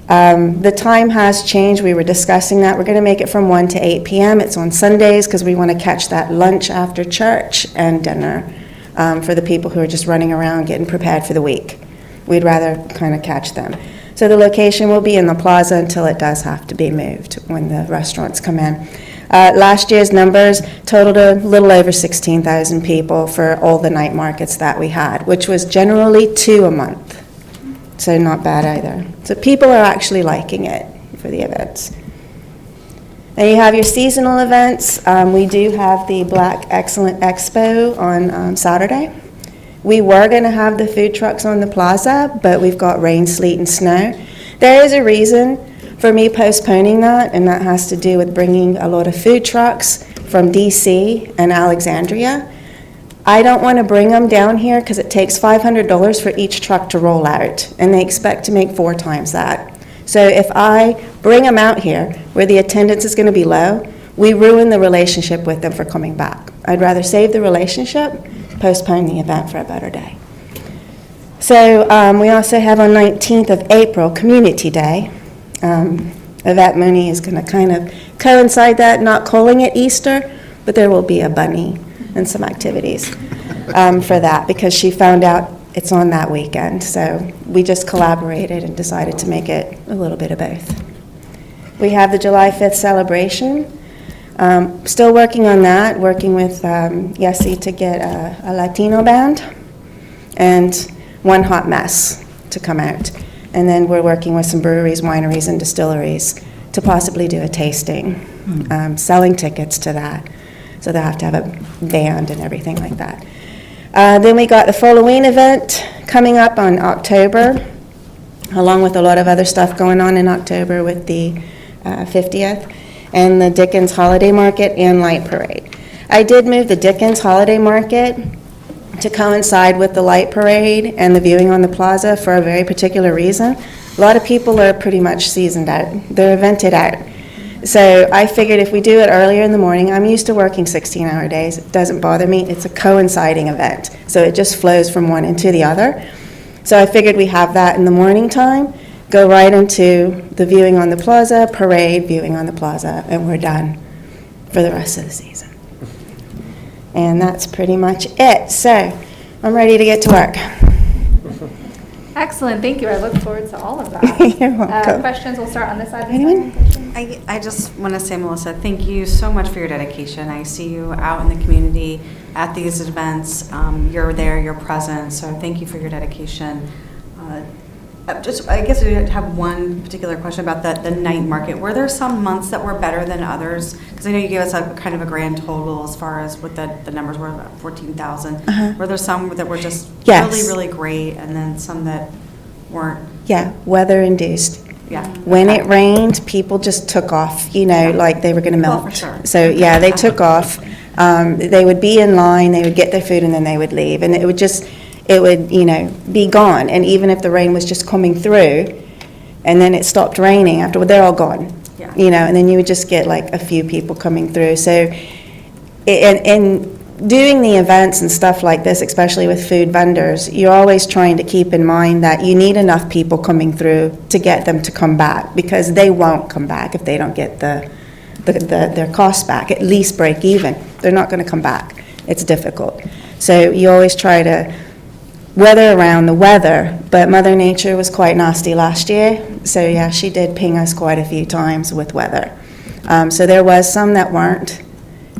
N: The time has changed. We were discussing that. We're going to make it from 1 to 8 p.m. It's on Sundays because we want to catch that lunch after church and dinner. For the people who are just running around getting prepared for the week. We'd rather kind of catch them. So the location will be in the Plaza until it does have to be moved when the restaurants come in. Last year's numbers totaled a little over 16,000 people for all the night markets that we had, which was generally 2 a month. So not bad either. So people are actually liking it for the events. And you have your seasonal events. We do have the Black Excellent Expo on Saturday. We were going to have the food trucks on the plaza, but we've got rain, sleet, and snow. There is a reason for me postponing that, and that has to do with bringing a lot of food trucks from DC and Alexandria. I don't want to bring them down here because it takes $500 for each truck to roll out, and they expect to make 4 times that. So if I bring them out here where the attendance is going to be low, we ruin the relationship with them for coming back. I'd rather save the relationship, postpone the event for a better day. So we also have on 19th of April, Community Day. Yvette Mooney is going to kind of coincide that, not calling it Easter, but there will be a bunny and some activities for that because she found out it's on that weekend. So we just collaborated and decided to make it a little bit of both. We have the July 5th celebration. Still working on that, working with Yesy to get a Latino band and One Hot Mess to come out. And then we're working with some breweries, wineries, and distilleries to possibly do a tasting, selling tickets to that. So they'll have to have a band and everything like that. Then we got the Halloween event coming up on October, along with a lot of other stuff going on in October with the 50th, and the Dickens Holiday Market and Light Parade. I did move the Dickens Holiday Market to coincide with the Light Parade and the viewing on the plaza for a very particular reason. A lot of people are pretty much seasoned out. They're evented out. So I figured if we do it earlier in the morning, I'm used to working 16-hour days. It doesn't bother me. It's a coinciding event. So it just flows from one into the other. So I figured we have that in the morning time, go right into the viewing on the plaza, parade, viewing on the plaza, and we're done for the rest of the season. And that's pretty much it. So I'm ready to get to work.
A: Excellent, thank you. I look forward to all of that.
N: You're welcome.
A: Questions, we'll start on this side.
N: Anyone?
L: I just want to say, Melissa, thank you so much for your dedication. I see you out in the community at these events. You're there, you're present, so thank you for your dedication. I guess we have one particular question about the night market. Were there some months that were better than others? Because I know you gave us a kind of a grand total as far as what the numbers were, about 14,000. Were there some that were just
N: Yes.
L: really, really great, and then some that weren't?
N: Yeah, weather induced.
L: Yeah.
N: When it rained, people just took off, like they were going to melt.
L: Well, for sure.
N: So, yeah, they took off. They would be in line, they would get their food, and then they would leave. And it would, be gone. And even if the rain was just coming through, and then it stopped raining afterward, they're all gone.
L: Yeah.
N: And then you would just get like a few people coming through. So, in doing the events and stuff like this, especially with food vendors, you're always trying to keep in mind that you need enough people coming through to get them to come back, because they won't come back if they don't get their costs back, at least break even. They're not going to come back. It's difficult. So you always try to weather around the weather, but Mother Nature was quite nasty last year. So yeah, she did ping us quite a few times with weather. So there was some that weren't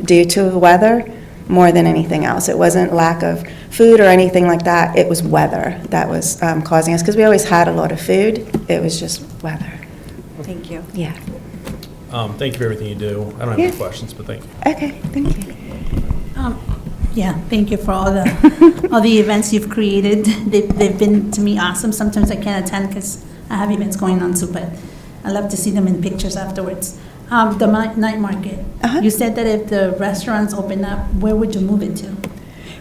N: due to the weather more than anything else. It wasn't lack of food or anything like that. It was weather that was causing us, because we always had a lot of food. It was just weather.
L: Thank you.
N: Yeah.
C: Thank you for everything you do. I don't have any questions, but thank you.
N: Okay, thank you.
O: Yeah, thank you for all the events you've created. They've been, to me, awesome. Sometimes I can't attend because I have events going on too, but I love to see them in pictures afterwards. The night market. You said that if the restaurants open up, where would you move it to?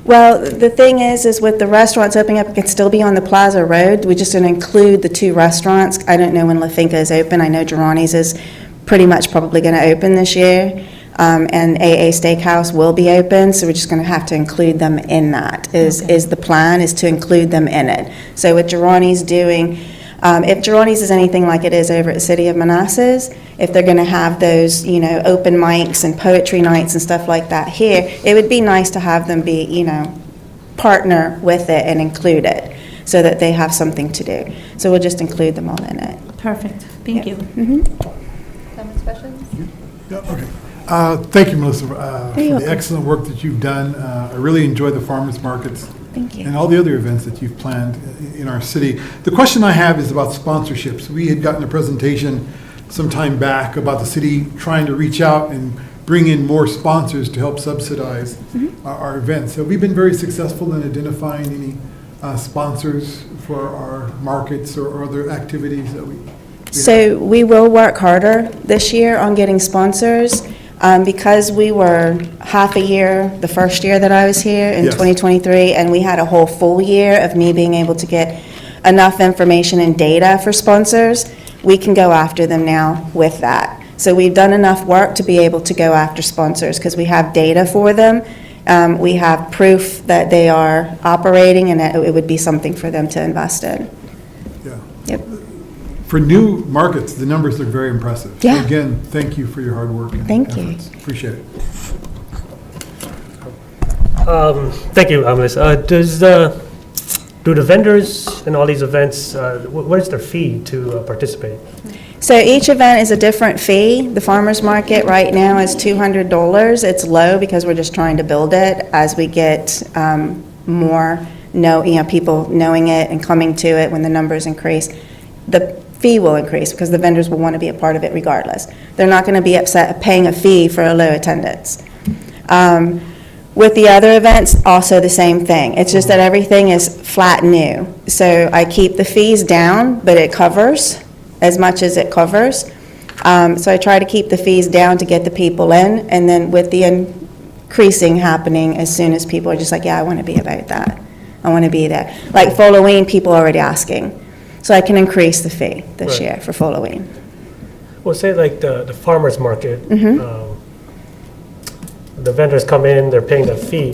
N: Well, the thing is with the restaurants opening up, it can still be on the Plaza Road. We just didn't include the 2 restaurants. I don't know when La Finca is open. I know Girani's is pretty much probably going to open this year. And AA Steakhouse will be open, so we're just going to have to include them in that, is the plan, is to include them in it. So with Girani's doing, if Girani's is anything like it is over at City of Manassas, if they're going to have those, open mics and poetry nights and stuff like that here, it would be nice to have them be, partner with it and include it so that they have something to do. So we'll just include them all in it.
O: Perfect. Thank you.
A: Comments, questions?
E: Yeah, okay. Thank you, Melissa, for the excellent work that you've done. I really enjoy the farmers markets.
N: Thank you.
E: And all the other events that you've planned in our city. The question I have is about sponsorships. We had gotten a presentation some time back about the city trying to reach out and bring in more sponsors to help subsidize our events. Have we been very successful in identifying any sponsors for our markets or other activities that we
N: So we will work harder this year on getting sponsors. Because we were half a year, the first year that I was here in 2023, and we had a whole full year of me being able to get enough information and data for sponsors, we can go after them now with that. So we've done enough work to be able to go after sponsors because we have data for them. We have proof that they are operating and that it would be something for them to invest in.
E: Yeah.
N: Yep.
E: For new markets, the numbers look very impressive.
N: Yeah.
E: So again, thank you for your hard work and
N: Thank you.
E: efforts. Appreciate it.
B: Thank you, Melissa. Do the vendors in all these events, what is their fee to participate?
N: So each event is a different fee. The farmer's market right now is $200. It's low because we're just trying to build it. As we get more people knowing it and coming to it, when the numbers increase, the fee will increase because the vendors will want to be a part of it regardless. They're not going to be upset paying a fee for a low attendance. With the other events, also the same thing. It's just that everything is flat new. So I keep the fees down, but it covers as much as it covers. So I try to keep the fees down to get the people in, and then with the increasing happening, as soon as people are just like, yeah, I want to be about that. I want to be there. Like for Halloween, people are already asking. So I can increase the fee this year for Halloween.
B: Well, say like the farmer's market, the vendors come in, they're paying the fee.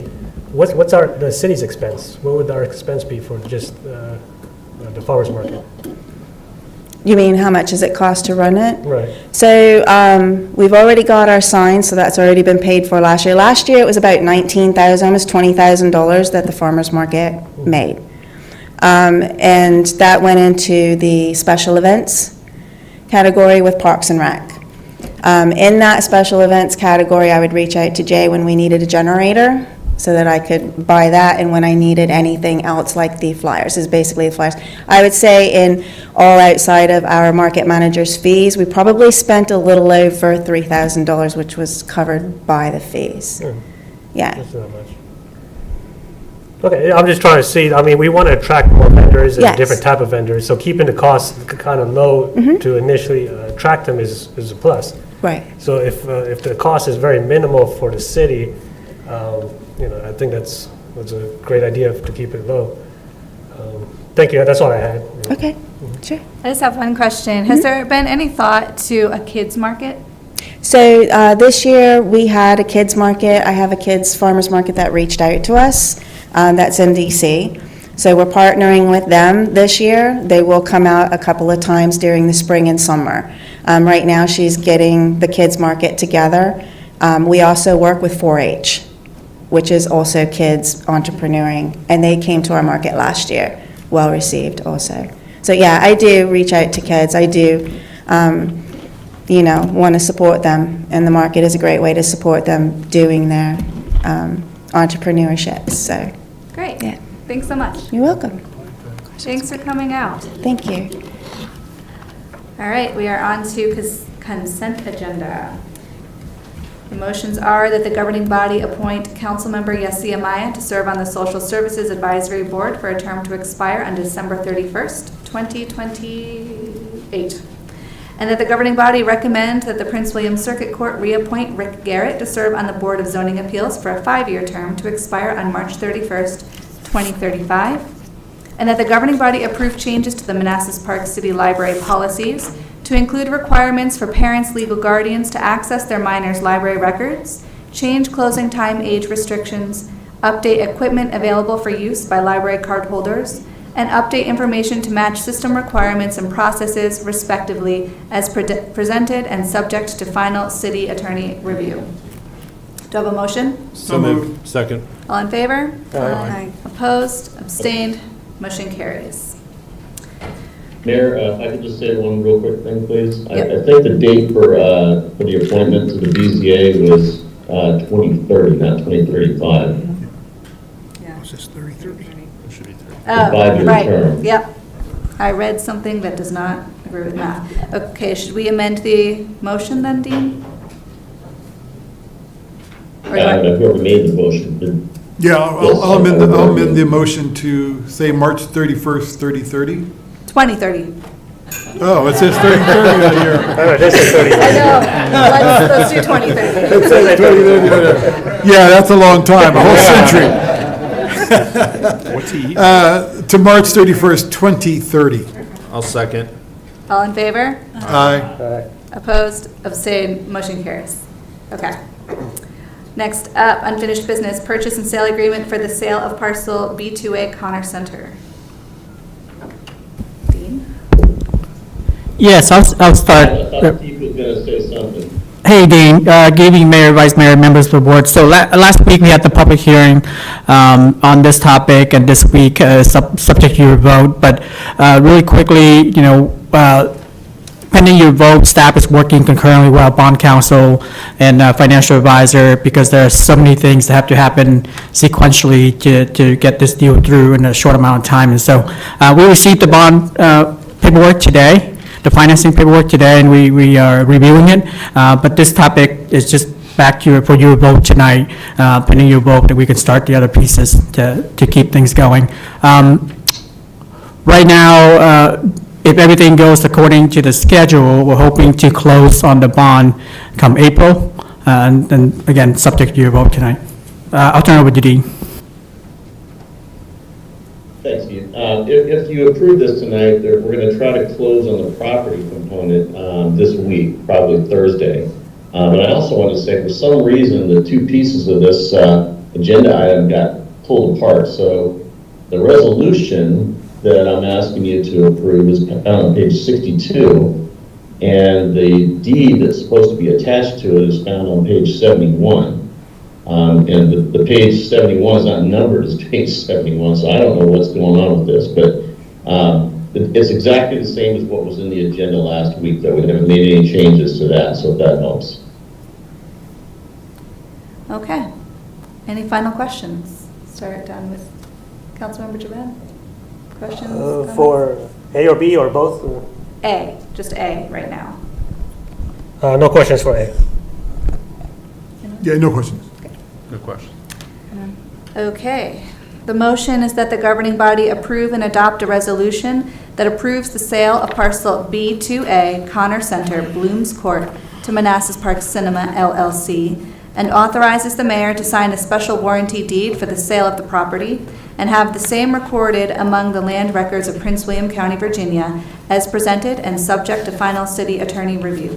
B: What's the city's expense? What would our expense be for just the farmer's market?
N: You mean how much does it cost to run it?
B: Right.
N: So we've already got our signs, so that's already been paid for last year. Last year it was about $19,000, almost $20,000 that the farmer's market made. And that went into the special events category with Parks and Rec. In that special events category, I would reach out to Jay when we needed a generator so that I could buy that, and when I needed anything else like the flyers, is basically the flyers. I would say in all outside of our market manager's fees, we probably spent a little over $3,000, which was covered by the fees. Yeah.
B: That's not much. Okay, I'm just trying to see, I mean, we want to attract more vendors and
N: Yes.
B: different type of vendors, so keeping the costs kind of low to initially attract them is a plus.
N: Right.
B: So if the cost is very minimal for the city, I think that's a great idea to keep it low. Thank you, that's all I had.
N: Okay, sure.
A: I just have one question. Has there been any thought to a kids market?
N: So this year, we had a kids market. I have a kids farmers market that reached out to us. That's in DC. So we're partnering with them this year. They will come out a couple of times during the spring and summer. Right now, she's getting the kids market together. We also work with 4-H, which is also kids entrepreneuring, and they came to our market last year. Well received also. So yeah, I do reach out to kids. I do, want to support them, and the market is a great way to support them doing their entrepreneurship. So
A: Great.
N: yeah,
A: Thanks so much.
N: you're welcome.
A: Thanks for coming out.
N: Thank you.
A: All right, we are on to consent agenda. The motions are that the governing body appoint Councilmember Yesy Amaya to serve on the Social Services Advisory Board for a term to expire on December 31st, 2028. And that the governing body recommend that the Prince William Circuit Court reappoint Rick Garrett to serve on the Board of Zoning Appeals for a 5-year term to expire on March 31st, 2035. And that the governing body approve changes to the Manassas Park City Library policies to include requirements for parents, legal guardians to access their minors' library records, change closing time age restrictions, update equipment available for use by library card holders, and update information to match system requirements and processes respectively as presented and subject to final city attorney review. Do I have a motion?
C: So moved. Second.
A: All in favor?
N: Aye.
A: Opposed? Abstained? Motion carries.
P: Mayor, if I could just say one real quick thing, please. I
A: Yep.
P: think the date for the appointment to the BZA was 2030, not 2035.
E: It's just 30/30.
A: Oh,
P: 5-year
A: right,
P: term.
A: yep. I read something that does not agree with math. Okay, should we amend the motion then, Dean? Or do I-
P: Whoever made the motion did.
E: Yeah, I'll amend the motion to say March 31st, 2030.
A: 2030.
E: Oh, it says 30/30 right here.
B: This is 30.
A: I know, let's do 2030.
E: It says 20/30 right there. Yeah, that's a long time, a whole century.
C: What's he?
E: To March 31st, 2030.
C: I'll second.
A: All in favor?
E: Aye.
A: Opposed? Abstained? Motion carries. Okay. Next up, unfinished business, purchase and sale agreement for the sale of Parcel B-2a Connor Center. Dean?
M: Yes, I'll
P: I
M: start.
P: thought Steve was going to say something.
M: Hey, Dean, good evening, Mayor, Vice Mayor, members of the board. So last week, we had the public hearing on this topic, and this week, subject to your vote. But really quickly, pending your vote, staff is working concurrently with our bond counsel and financial advisor, because there are so many things that have to happen sequentially to get this deal through in a short amount of time. And so we received the bond paperwork today, the financing paperwork today, and we are reviewing it. But this topic is just back to for your vote tonight, pending your vote, that we can start the other pieces to keep things going. Right now, if everything goes according to the schedule, we're hoping to close on the bond come April, and then again, subject to your vote tonight. I'll turn it over to Dean.
P: Thanks, Steve. If you approve this tonight, we're going to try to close on the property component this week, probably Thursday. And I also want to say, for some reason, the two pieces of this agenda item got pulled apart. So the resolution that I'm asking you to approve is on page 62, and the deed that's supposed to be attached to it is found on page 71. And the page 71 is not numbered as page 71, so I don't know what's going on with this, but it's exactly the same as what was in the agenda last week, though. We haven't made any changes to that, so if that helps.
A: Okay. Any final questions? Start down with Councilmember Jabin. Questions? comments?
B: For A or B or both?
A: A, just A right now.
B: No questions for A.
E: Yeah, no questions.
C: Good question.
A: Okay. The motion is that the governing body approve and adopt a resolution that approves the sale of parcel B-2a Connor Center, Blooms Court, to Manassas Park Cinema LLC, and authorizes the mayor to sign a special warranty deed for the sale of the property and have the same recorded among the land records of Prince William County, Virginia, as presented and subject to final city attorney review.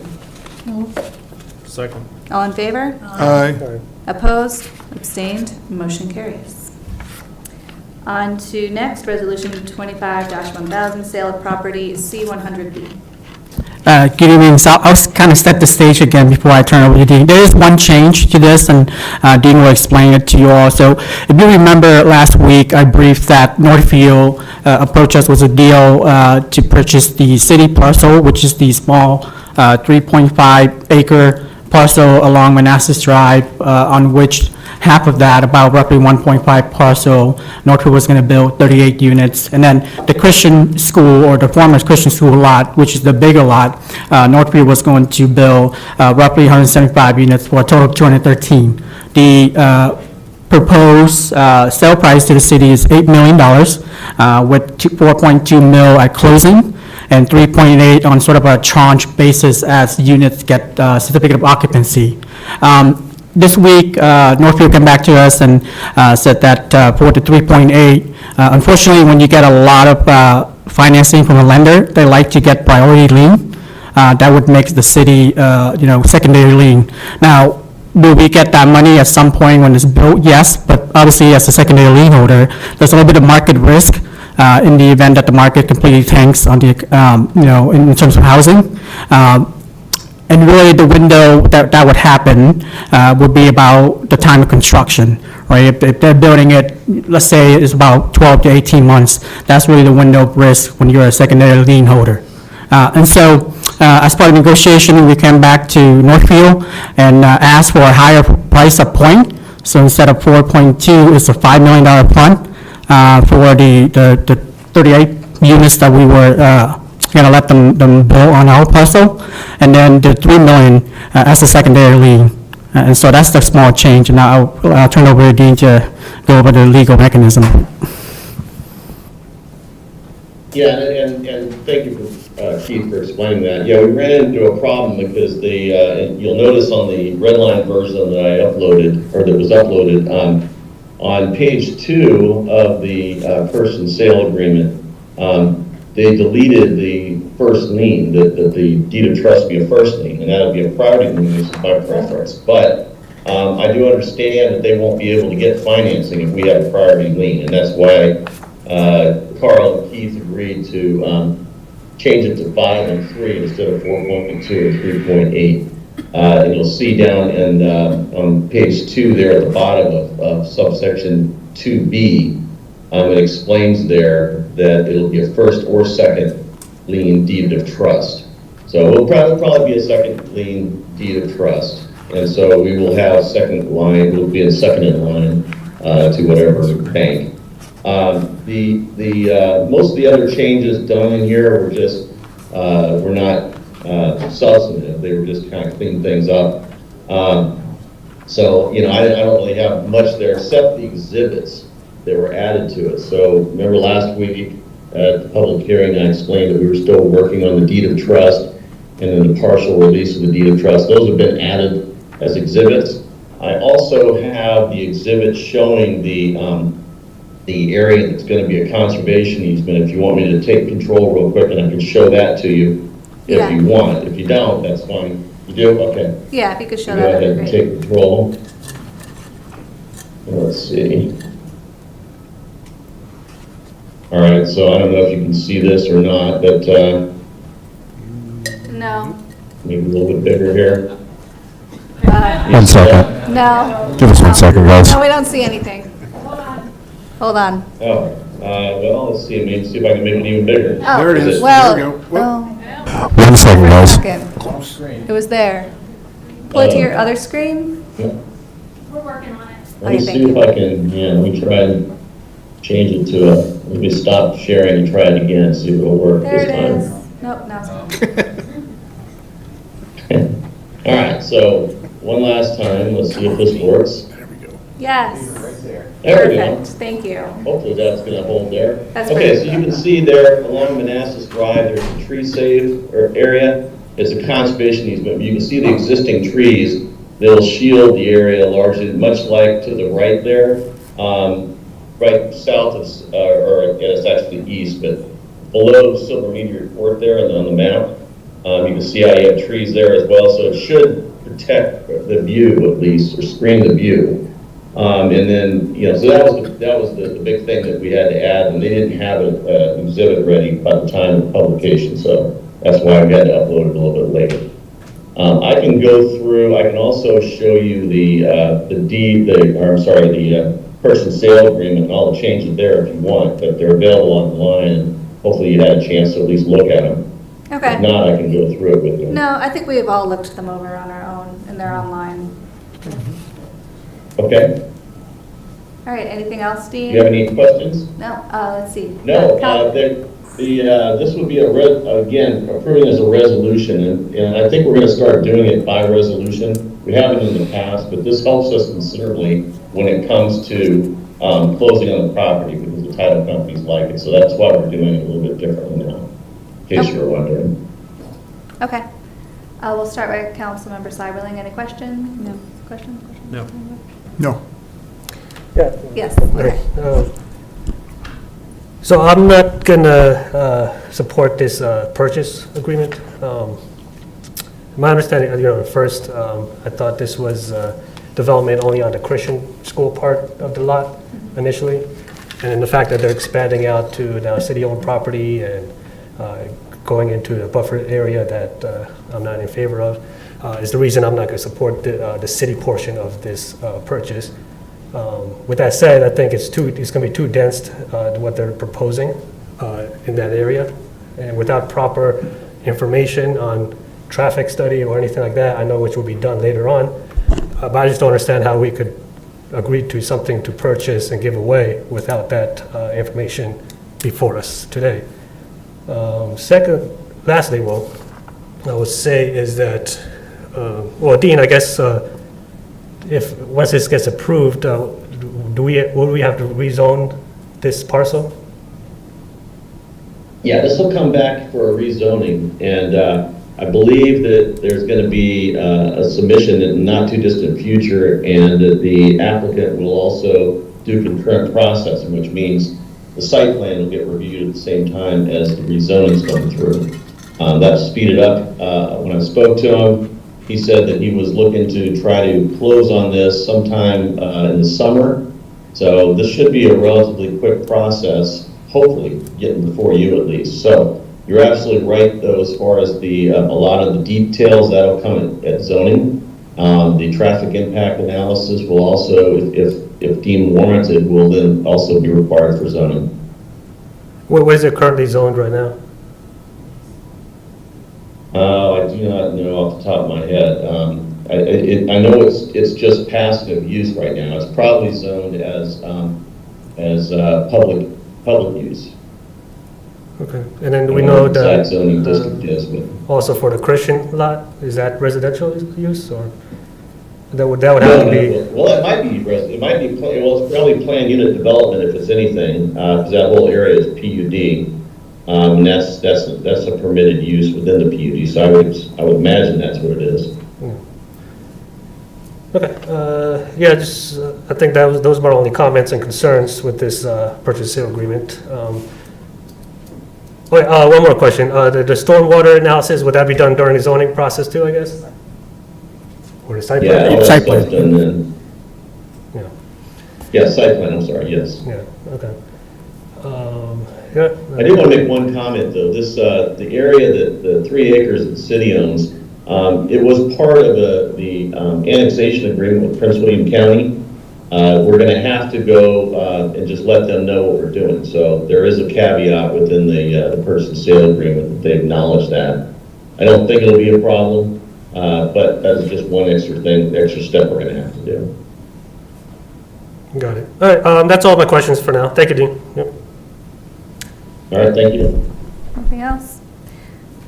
C: Second.
A: All in favor?
E: Aye.
A: Opposed? Abstained? Motion carries. On to next, Resolution 25-1000, sale of property C100B.
M: Good evening. So I'll kind of set the stage again before I turn over to Dean. There is one change to this, and Dean will explain it to you all. So if you remember last week, I briefed that Northfield approached us with a deal to purchase the city parcel, which is the small 3.5 acre parcel along Manassas Drive, on which half of that, about roughly 1.5 parcel, Northfield was going to build 38 units. And then the Christian school, or the former Christian school lot, which is the bigger lot, Northfield was going to build roughly 175 units for a total of 213. The proposed sale price to the city is $8 million, with 4.2 mil at closing, and 3.8 on sort of a tranche basis as units get certificate of occupancy. This week, Northfield came back to us and said that for the 3.8, unfortunately, when you get a lot of financing from a lender, they like to get priority lien. That would make the city, secondary lien. Now, will we get that money at some point when it's built? Yes, but obviously, as a secondary lien holder, there's a little bit of market risk in the event that the market completely tanks on the, in terms of housing. And really, the window that would happen would be about the time of construction, right? If they're building it, let's say it's about 12 to 18 months, that's really the window of risk when you're a secondary lien holder. And so, as part of negotiation, we came back to Northfield and asked for a higher price up point. So instead of 4.2, it's a $5 million fund for the 38 units that we were going to let them build on our parcel, and then the $3 million as a secondary lien. And so that's the small change. And now I'll turn over to Dean to go over the legal mechanism.
P: Yeah, and thank you, Keith, for explaining that. Yeah, we ran into a problem because you'll notice on the red line version that I uploaded, or that was uploaded, on page 2 of the purchase sale agreement, they deleted the first lien, that the deed of trust be a first lien, and that would be a priority lien, this is by preference. But I do understand that they won't be able to get financing if we have a priority lien, and that's why Carl and Keith agreed to change it to 5 and 3 instead of 4.2 and 3.8. And you'll see down on page 2 there at the bottom of subsection 2B, it explains there that it'll be a first or second lien deed of trust. So it'll probably be a second lien deed of trust. And so we will have second line, we'll be in second in line to whatever bank. Most of the other changes done in here were just, were not substantive. They were just kind of clean things up. So, I don't really have much there except the exhibits that were added to it. So remember last week at the public hearing, I explained that we were still working on the deed of trust and then the partial release of the deed of trust. Those have been added as exhibits. I also have the exhibit showing the area that's going to be a conservation easement. If you want me to take control real quick, and I can show that to you if you want. If you don't, that's fine. You do? Okay.
A: Yeah, if you could show
P: Go
A: that,
P: ahead
A: that'd
P: and
A: be
P: take
A: great.
P: control. Let's see. All right, so I don't know if you can see this or not, but
A: No.
P: maybe a little bit bigger here.
M: One second.
A: No.
Q: Give us 1 second, guys.
A: No, we don't see anything. Hold on.
P: Oh, well, let's see, maybe see if I can make it even bigger.
A: Oh,
E: There it is.
A: Well,
E: There we go.
A: oh,
Q: 1 second, guys.
A: second. It was there. Pull it to your other screen.
F: We're working on it.
P: Let me
A: Okay,
P: see
A: thank
P: if
A: you.
P: I can, let me try and change it to let me stop sharing and try it again, see if it'll work
A: There
P: this
A: it
P: time.
A: is. Nope, now it's
P: All right, so one last time, let's see if this works.
A: Yes.
P: There we go.
A: Perfect, thank you.
P: Hopefully that's going to hold there.
A: That's
P: Okay,
A: great.
P: so you can see there along Manassas Drive, there's a tree save area. It's a conservation easement. You can see the existing trees that'll shield the area largely, much like to the right there, right south of, or yeah, it's actually east, but below Silver Meteor Court there and on the map, you can see how you have trees there as well. So it should protect the view at least, or screen the view. And then, so that was the big thing that we had to add, and they didn't have an exhibit ready by the time of publication, so that's why we had to upload it a little bit later. I can go through, I can also show you the purchase sale agreement and all the changes there if you want, but they're available online, and hopefully you had a chance to at least look at them. If
A: Okay.
P: not, I can go through it with you.
A: No, I think we've all looked them over on our own, and they're online.
P: Okay,
A: All right, anything else,
P: do
A: Dean?
P: you have any questions?
A: No, let's see.
P: No,
A: Cal-
P: this would be again, approving as a resolution, and I think we're gonna start doing it by resolution. We haven't in the past, but this helps us considerably when it comes to closing on the property, because the title companies like it, so that's why we're doing it a little bit differently now, in case you were wondering.
A: Okay. We'll start by Councilmember Cyberling. Any question? No. Question?
C: No.
E: No.
B: Yeah.
A: Yes.
B: Okay. So I'm not gonna support this purchase agreement. My understanding, at first, I thought this was development only on the Christian school part of the lot initially, and then the fact that they're expanding out to now city-owned property and going into a buffer area that I'm not in favor of is the reason I'm not going to support the city portion of this purchase. With that said, I think it's going to be too dense what they're proposing in that area, and without proper information on traffic study or anything like that, I know which will be done later on, but I just don't understand how we could agree to something to purchase and give away without that information before us today. Lastly, I would say is that, Dean, I guess if once this gets approved, will we have to rezone this parcel?
P: Yeah, this will come back for a rezoning, and I believe that there's going to be a submission in the not too distant future, and that the applicant will also do concurrent processing, which means the site plan will get reviewed at the same time as the rezoning is going through. That speeded up. When I spoke to him, he said that he was looking to try to close on this sometime in the summer. So this should be a relatively quick process, hopefully getting before you at least. So you're absolutely right, though, as far as a lot of the details that'll come at zoning. The traffic impact analysis will also, if deemed warranted, will then also be required for zoning.
B: What is it currently zoned right now?
P: I do not know off the top of my head. I know it's just passive use right now. It's probably zoned as public use.
B: Okay, and then we know that
P: Exact zoning district is, but
B: also for the Christian lot, is that residential use, or that would have to be?
P: Well, it might be, it's probably planned unit development if it's anything, because that whole area is PUD. And that's a permitted use within the PUD, so I would imagine that's what it is.
B: Okay, yeah, just, I think those were my only comments and concerns with this purchase sale agreement. One more question, the stormwater analysis, would that be done during the zoning process too, I guess? Or the site plan?
P: Yeah, all that
B: Site
P: stuff's
B: plan.
P: done then.
B: Yeah.
P: Yeah, site plan, I'm sorry, yes.
B: Yeah, okay. Yeah.
P: I do want to make one comment, though. The area that the 3 acres that the city owns, It was part of the annexation agreement with Prince William County. We're going to have to go and just let them know what we're doing. So there is a caveat within the purchase and sale agreement that they acknowledge that. I don't think it'll be a problem, but that's just one extra step we're going to have to do.
B: Got it. All right, that's all my questions for now. Thank you, Dean. Yep.
P: All right, thank you.
A: Anything else?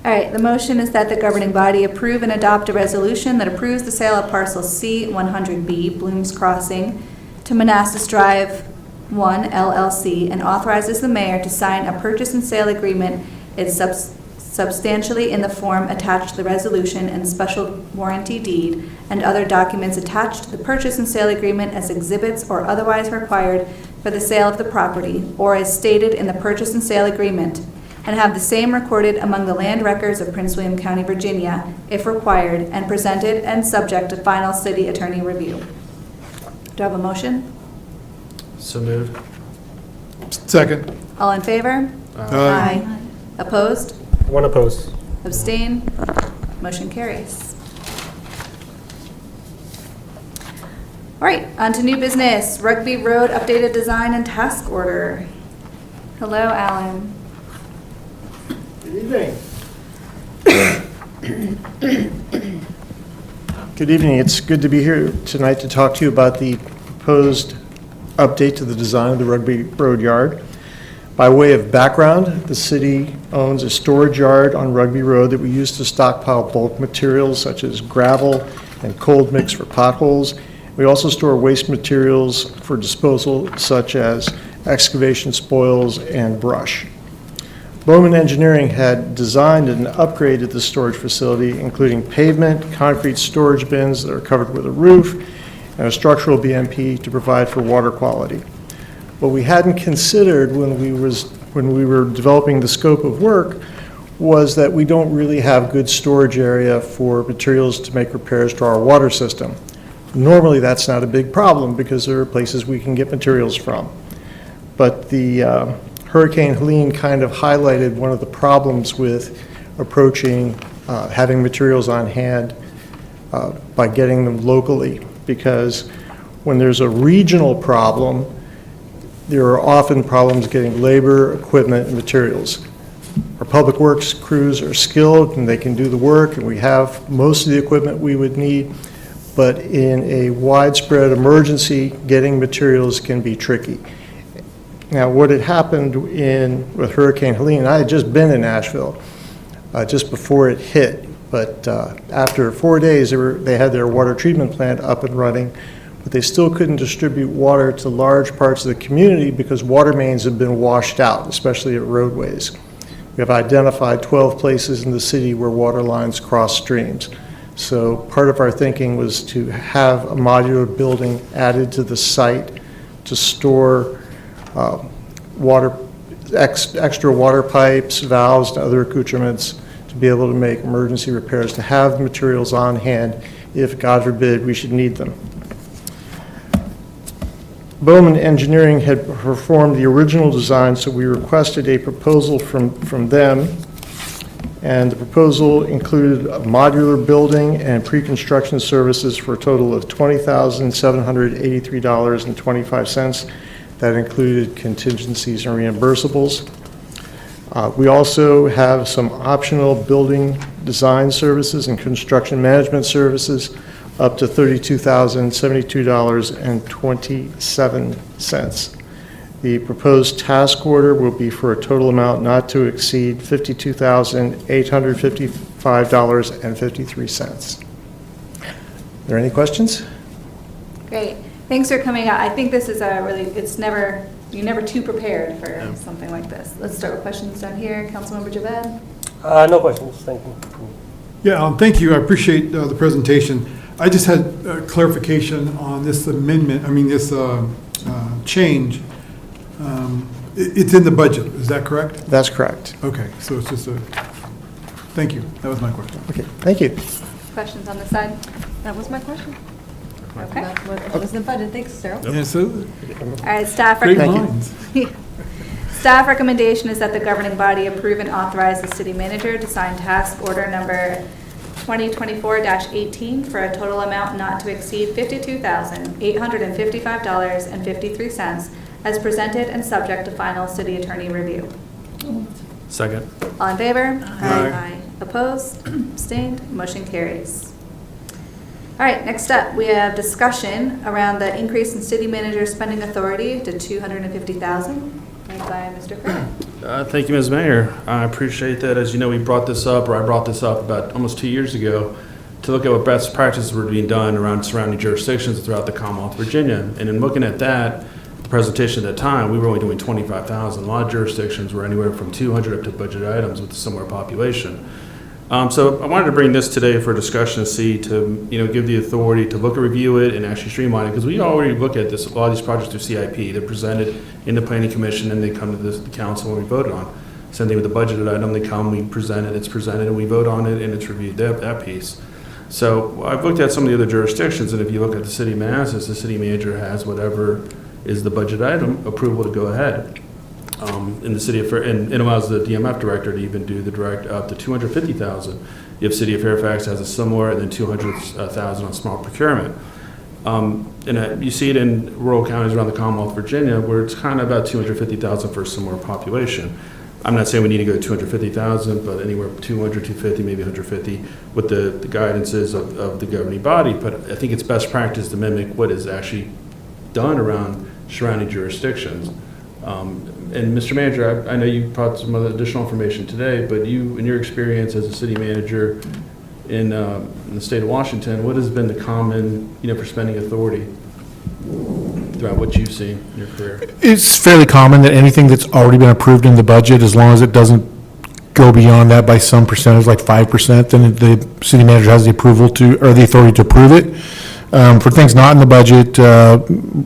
A: All right, the motion is that the governing body approve and adopt a resolution that approves the sale of parcel C-100B, Blooms Crossing, to Manassas Drive 1 LLC, and authorizes the mayor to sign a purchase and sale agreement is substantially in the form attached to the resolution and special warranty deed and other documents attached to the purchase and sale agreement as exhibits or otherwise required for the sale of the property, or as stated in the purchase and sale agreement, and have the same recorded among the land records of Prince William County, Virginia, if required, and presented and subject to final city attorney review. Do I have a motion?
C: So moved.
E: Second.
A: All in favor?
E: Aye.
A: Opposed?
B: One opposed.
A: Abstain? Motion carries. All right, on to new business. Rugby Road updated design and task order. Hello, Alan.
R: Good evening. Good evening. It's good to be here tonight to talk to you about the proposed update to the design of the Rugby Road Yard. By way of background, the city owns a storage yard on Rugby Road that we use to stockpile bulk materials such as gravel and cold mix for potholes. We also store waste materials for disposal such as excavation spoils and brush. Bowman Engineering had designed and upgraded the storage facility, including pavement, concrete storage bins that are covered with a roof, and a structural BMP to provide for water quality. What we hadn't considered when we were developing the scope of work was that we don't really have good storage area for materials to make repairs to our water system. Normally, that's not a big problem because there are places we can get materials from. But the Hurricane Helene kind of highlighted one of the problems with approaching having materials on hand by getting them locally, because when there's a regional problem, there are often problems getting labor, equipment, and materials. Our public works crews are skilled and they can do the work, and we have most of the equipment we would need, but in a widespread emergency, getting materials can be tricky. Now, what had happened with Hurricane Helene, I had just been in Nashville just before it hit, but after 4 days, they had their water treatment plant up and running, but they still couldn't distribute water to large parts of the community because water mains have been washed out, especially at roadways. We have identified 12 places in the city where water lines cross streams. So part of our thinking was to have a modular building added to the site to store extra water pipes, valves, and other accoutrements to be able to make emergency repairs, to have materials on hand if, God forbid, we should need them. Bowman Engineering had performed the original design, so we requested a proposal from them, and the proposal included a modular building and pre-construction services for a total of $20,783.25. That included contingencies and reimbursables. We also have some optional building design services and construction management services up to $32,072.27. The proposed task order will be for a total amount not to exceed $52,855.53. Are there any questions?
A: Great. Thanks for coming out. I think this is you're never too prepared for something like this. Let's start with questions down here. Councilmember Javed?
B: No questions, thank you.
E: Yeah, thank you. I appreciate the presentation. I just had clarification on this amendment, this change. It's in the budget, is that correct?
R: That's correct.
E: Okay, so it's just thank you. That was my question.
R: Okay, thank you.
A: Questions on this side?
S: That was my question.
A: Okay.
S: That was the budget. Thanks, Sarah.
E: Yeah, so
A: All right, staff
E: great
A: recommendation.
E: minds.
A: Staff recommendation is that the governing body approve and authorize the city manager to sign task order number 2024-18 for a total amount not to exceed $52,855.53 as presented and subject to final city attorney review.
C: Second.
A: All in favor?
C: Aye.
A: Opposed? Abstained? Motion carries. All right, next up, we have discussion around the increase in city manager spending authority to $250,000, made by Mr. Carrera.
C: Thank you, Ms. Mayor. I appreciate that. As you know, I brought this up about almost 2 years ago to look at what best practices were being done around surrounding jurisdictions throughout the Commonwealth of Virginia. And in looking at that, the presentation at that time, we were only doing 25,000. A lot of jurisdictions were anywhere from 200 up to budget items with a similar population. So I wanted to bring this today for discussion to give the authority to look and review it and actually streamline it, because we already look at this, a lot of these projects through CIP. They're presented in the planning commission and they come to the council and we vote on. Same thing with the budgeted item, they come, we present it, it's presented, and we vote on it, and it's reviewed, that piece. So I've looked at some of the other jurisdictions, and if you look at the city of Manassas, the city manager has whatever is the budget item approval to go ahead. In the city of and it allows the DMF director to even do the direct up to $250,000. If city of Fairfax has a similar, and then $200,000 on small procurement. And you see it in rural counties around the Commonwealth of Virginia, where it's kind of about $250,000 for a similar population. I'm not saying we need to go to $250,000, but anywhere from 200, 250, maybe 150, with the guidances of the governing body. But I think it's best practice to mimic what is actually done around surrounding jurisdictions. And Mr. Manager, I know you brought some other additional information today, but you, in your experience as a city manager in the state of Washington, what has been the common, for spending authority throughout what you've seen in your career?
Q: It's fairly common that anything that's already been approved in the budget, as long as it doesn't go beyond that by some percentage, like 5%, then the city manager has the approval or the authority to approve it. For things not in the budget,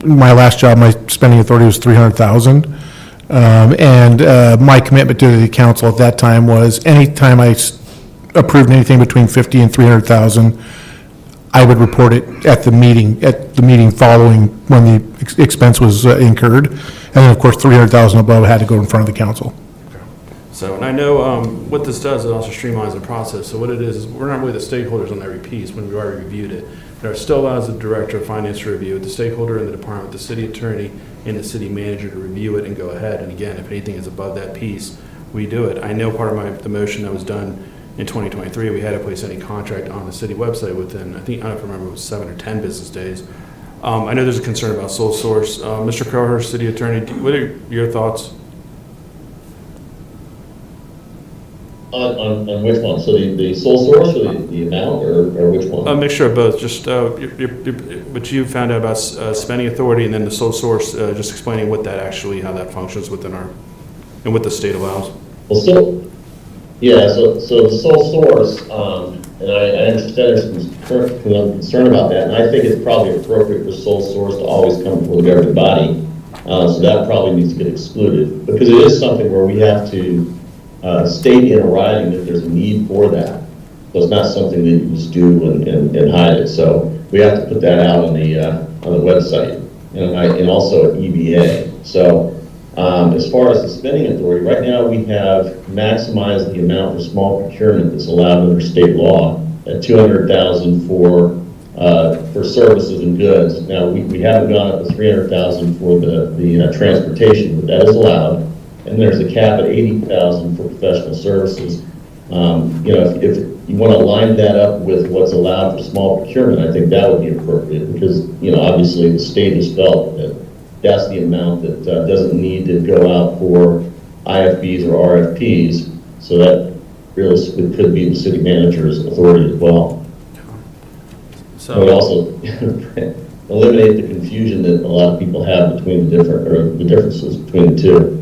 Q: my last job, my spending authority was $300,000. And my commitment to the council at that time was anytime I approved anything between $50,000 and $300,000, I would report it at the meeting following when the expense was incurred. And then, of course, $300,000 above had to go in front of the council.
C: So, and I know what this does, it also streamlines the process. So what it is we're not really the stakeholders on every piece when we already reviewed it. There still allows the director of finance to review it, the stakeholder in the department, the city attorney, and the city manager to review it and go ahead. And again, if anything is above that piece, we do it. I know part of the motion that was done in 2023, we had to place any contract on the city website within, I don't know if I remember, it was 7 or 10 business days. I know there's a concern about sole source. Mr. Carrera, city attorney, what are your thoughts?
P: On which one? So the sole source or the amount or which one?
C: A mixture of both. Just what you found out about spending authority and then the sole source, just explaining what that actually, how that functions within and what the state allows.
P: Well, so the sole source, and I understand there's some concern about that, and I think it's probably appropriate for sole source to always come before the governing body. So that probably needs to get excluded because it is something where we have to state in writing that there's a need for that. So it's not something that you just do and hide it. So we have to put that out on the website and also at EBA. So as far as the spending authority, right now we have maximized the amount for small procurement that's allowed under state law at $200,000 for services and goods. Now we haven't gone up to $300,000 for the transportation, but that is allowed. And there's a cap at $80,000 for professional services. If you want to line that up with what's allowed for small procurement, I think that would be appropriate because, obviously the state has felt that that's the amount that doesn't need to go out for IFBs or RFPs. So that realistically could be the city manager's authority as well. So it would also eliminate the confusion that a lot of people have between the differences between the two.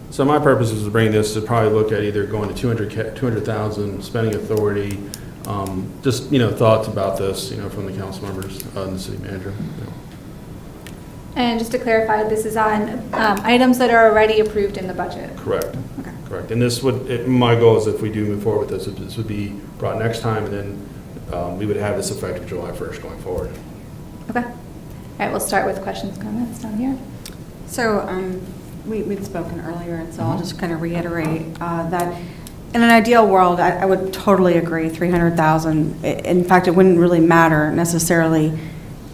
C: So my purpose is to bring this to probably look at either going to 200,000 spending authority, just thoughts about this, from the council members and the city manager.
A: And just to clarify, this is on items that are already approved in the budget.
C: Correct.
A: Okay.
C: Correct. And this my goal is if we do move forward with this would be brought next time, and then we would have this effective July 1st going forward.
A: Okay. All right, we'll start with questions, comments down here.
L: So we'd spoken earlier, and so I'll just kind of reiterate that In an ideal world, I would totally agree, 300,000. In fact, it wouldn't really matter necessarily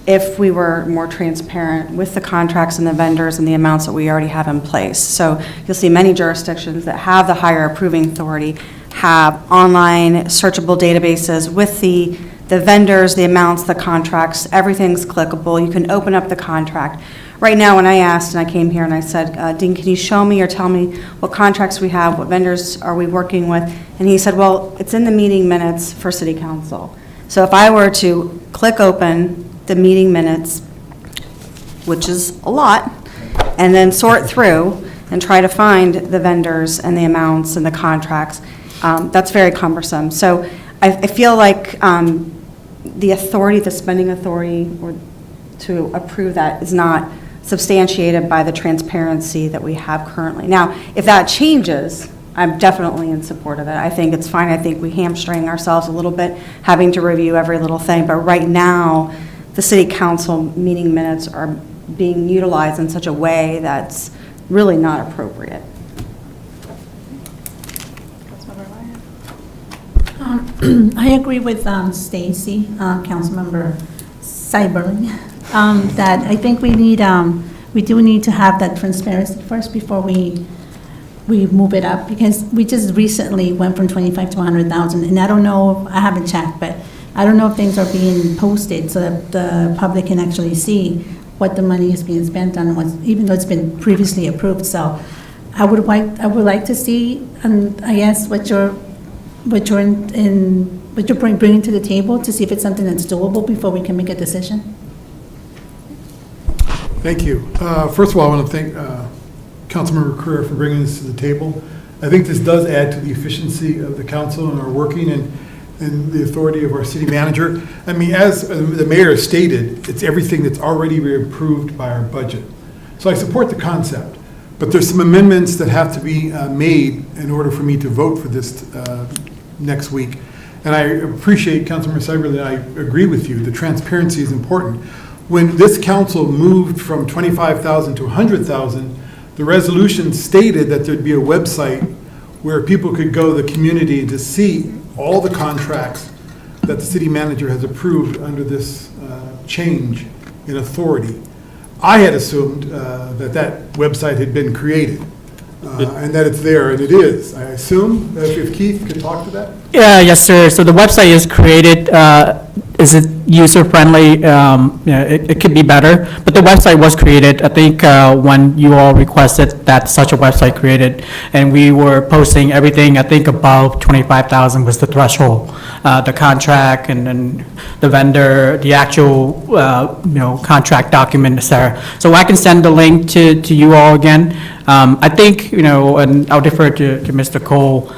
L: if we were more transparent with the contracts and the vendors and the amounts that we already have in place. So you'll see many jurisdictions that have the higher approving authority have online searchable databases with the vendors, the amounts, the contracts, everything's clickable. You can open up the contract. Right now, when I asked and I came here and I said, Dean, can you show me or tell me what contracts we have, what vendors are we working with? And he said, well, it's in the meeting minutes for City Council. So if I were to click open the meeting minutes, which is a lot, and then sort through and try to find the vendors and the amounts and the contracts, that's very cumbersome. So I feel like the authority, the spending authority, or to approve that is not substantiated by the transparency that we have currently. Now, if that changes, I'm definitely in support of it. I think it's fine. I think we hamstring ourselves a little bit having to review every little thing, but right now, the City Council meeting minutes are being utilized in such a way that's really not appropriate.
O: I agree with Stacy, Councilmember Cyberling, that I think we do need to have that transparency first before we move it up, because we just recently went from 25 to 100,000, and I don't know, I haven't checked, but I don't know if things are being posted so that the public can actually see what the money is being spent on, even though it's been previously approved. So I would like to see, and I guess what you're bringing to the table, to see if it's something that's doable before we can make a decision.
E: Thank you. First of all, I want to thank Councilmember Carrera for bringing this to the table. I think this does add to the efficiency of the council and our working and the authority of our city manager. I mean, as the mayor stated, it's everything that's already been approved by our budget. So I support the concept, but there's some amendments that have to be made in order for me to vote for this next week. And I appreciate Councilmember Cyberly, and I agree with you, the transparency is important. When this council moved from 25,000 to 100,000, the resolution stated that there'd be a website where people could go, the community, to see all the contracts that the city manager has approved under this change in authority. I had assumed that website had been created and that it's there, and it is. I assume, if Keith could talk to that?
M: Yes, sir. So the website is created. Is it user-friendly? It could be better, but the website was created, I think, when you all requested that such a website created, and we were posting everything, I think, above 25,000 was the threshold. The contract and then the vendor, the actual, contract document, et cetera. So I can send the link to you all again. I think, and I'll defer to Mr. Cole,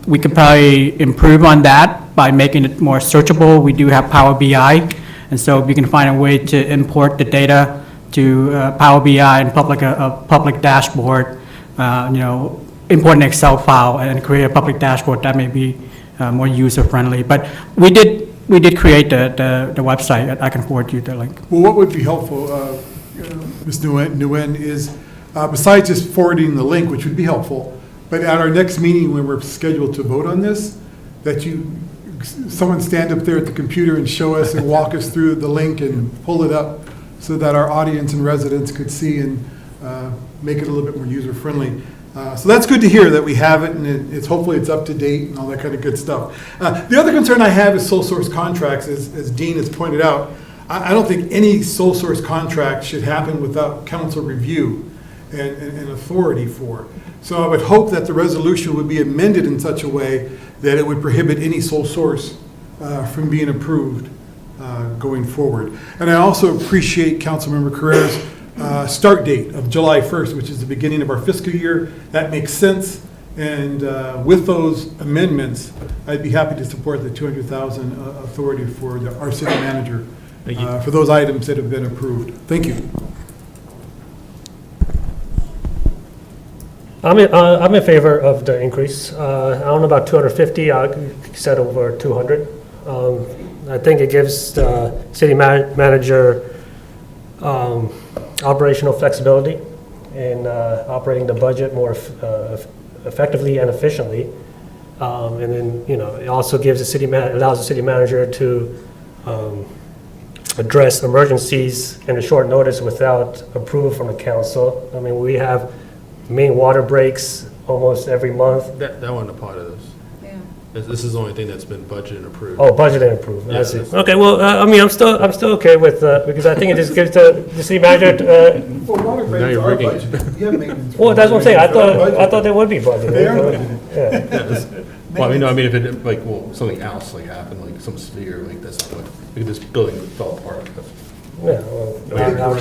M: we could probably improve on that by making it more searchable. We do have Power BI, and so we can find a way to import the data to Power BI and public dashboard, import an Excel file and create a public dashboard that may be more user-friendly. But we did create the website. I can forward you the link.
E: Well, what would be helpful, Ms. Nguyen, is besides just forwarding the link, which would be helpful, but at our next meeting when we're scheduled to vote on this, that someone stand up there at the computer and show us and walk us through the link and pull it up so that our audience and residents could see and make it a little bit more user-friendly. So that's good to hear that we have it, and hopefully it's up to date and all that kind of good stuff. The other concern I have is sole source contracts, as Dean has pointed out. I don't think any sole source contract should happen without council review and authority for. So I would hope that the resolution would be amended in such a way that it would prohibit any sole source from being approved going forward. And I also appreciate Councilmember Carrera's start date of July 1st, which is the beginning of our fiscal year. That makes sense. And with those amendments, I'd be happy to support the 200,000 authority for our city manager for those items that have been approved. Thank you.
B: I'm in favor of the increase. I don't know about 250. I said over 200. I think it gives the city manager operational flexibility in operating the budget more effectively and efficiently. And then, it also gives allows the city manager to address emergencies in a short notice without approval from the council. I mean, we have main water breaks almost every month.
C: That wouldn't apply to this.
A: Yeah.
C: This is the only thing that's been budgeted and approved.
B: Oh, budget and approved, I
C: Yeah,
B: see.
C: that's-
B: Okay, well, I'm still okay with, because I think it just gives the city manager,
E: Well, water
C: Now
E: breaks
C: you're
E: are
C: rigging it.
E: budgeted. You have maintenance.
B: well, that's what I'm saying, I
E: Water breaks are
B: thought they would be budgeted.
E: They are budgeted.
B: Yeah.
C: Well, I mean, if it, something else happened, like some severe, that's not like this building fell apart.
B: Yeah, well,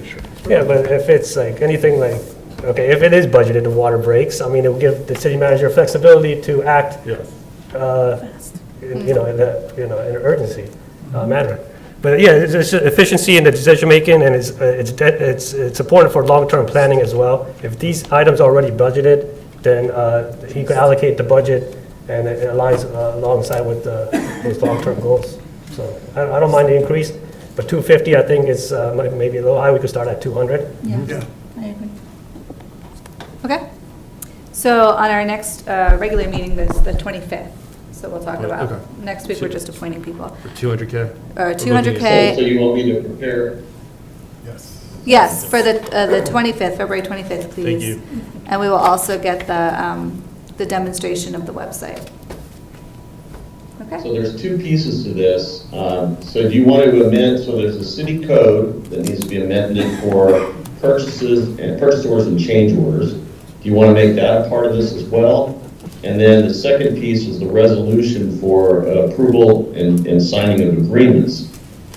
C: Sure.
B: yeah, but if it's like anything like, okay, if it is budgeted, the water breaks, I mean, it will give the city manager flexibility to act,
C: Yeah.
B: in an urgency manner. But yeah, it's just efficiency in the decision making, and it's important for long-term planning as well. If these items are already budgeted, then he could allocate the budget, and it aligns alongside with those long-term goals. So I don't mind the increase, but 250, I think is maybe a little high. We could start at 200.
E: Yeah.
O: I agree.
A: Okay. So on our next regular meeting, there's the 25th. So we'll talk about,
C: Okay.
A: next week, we're just appointing people.
C: For 200K?
A: 200K.
P: So you want me to prepare?
E: Yes.
A: Yes, for the 25th, February 25th, please.
C: Thank you.
A: And we will also get the demonstration of the website.
P: So
A: Okay?
P: there's two pieces to this. So do you want to amend, so there's a city code that needs to be amended for purchases and purchase orders and change orders. Do you want to make that a part of this as well? And then the second piece is the resolution for approval and signing of agreements.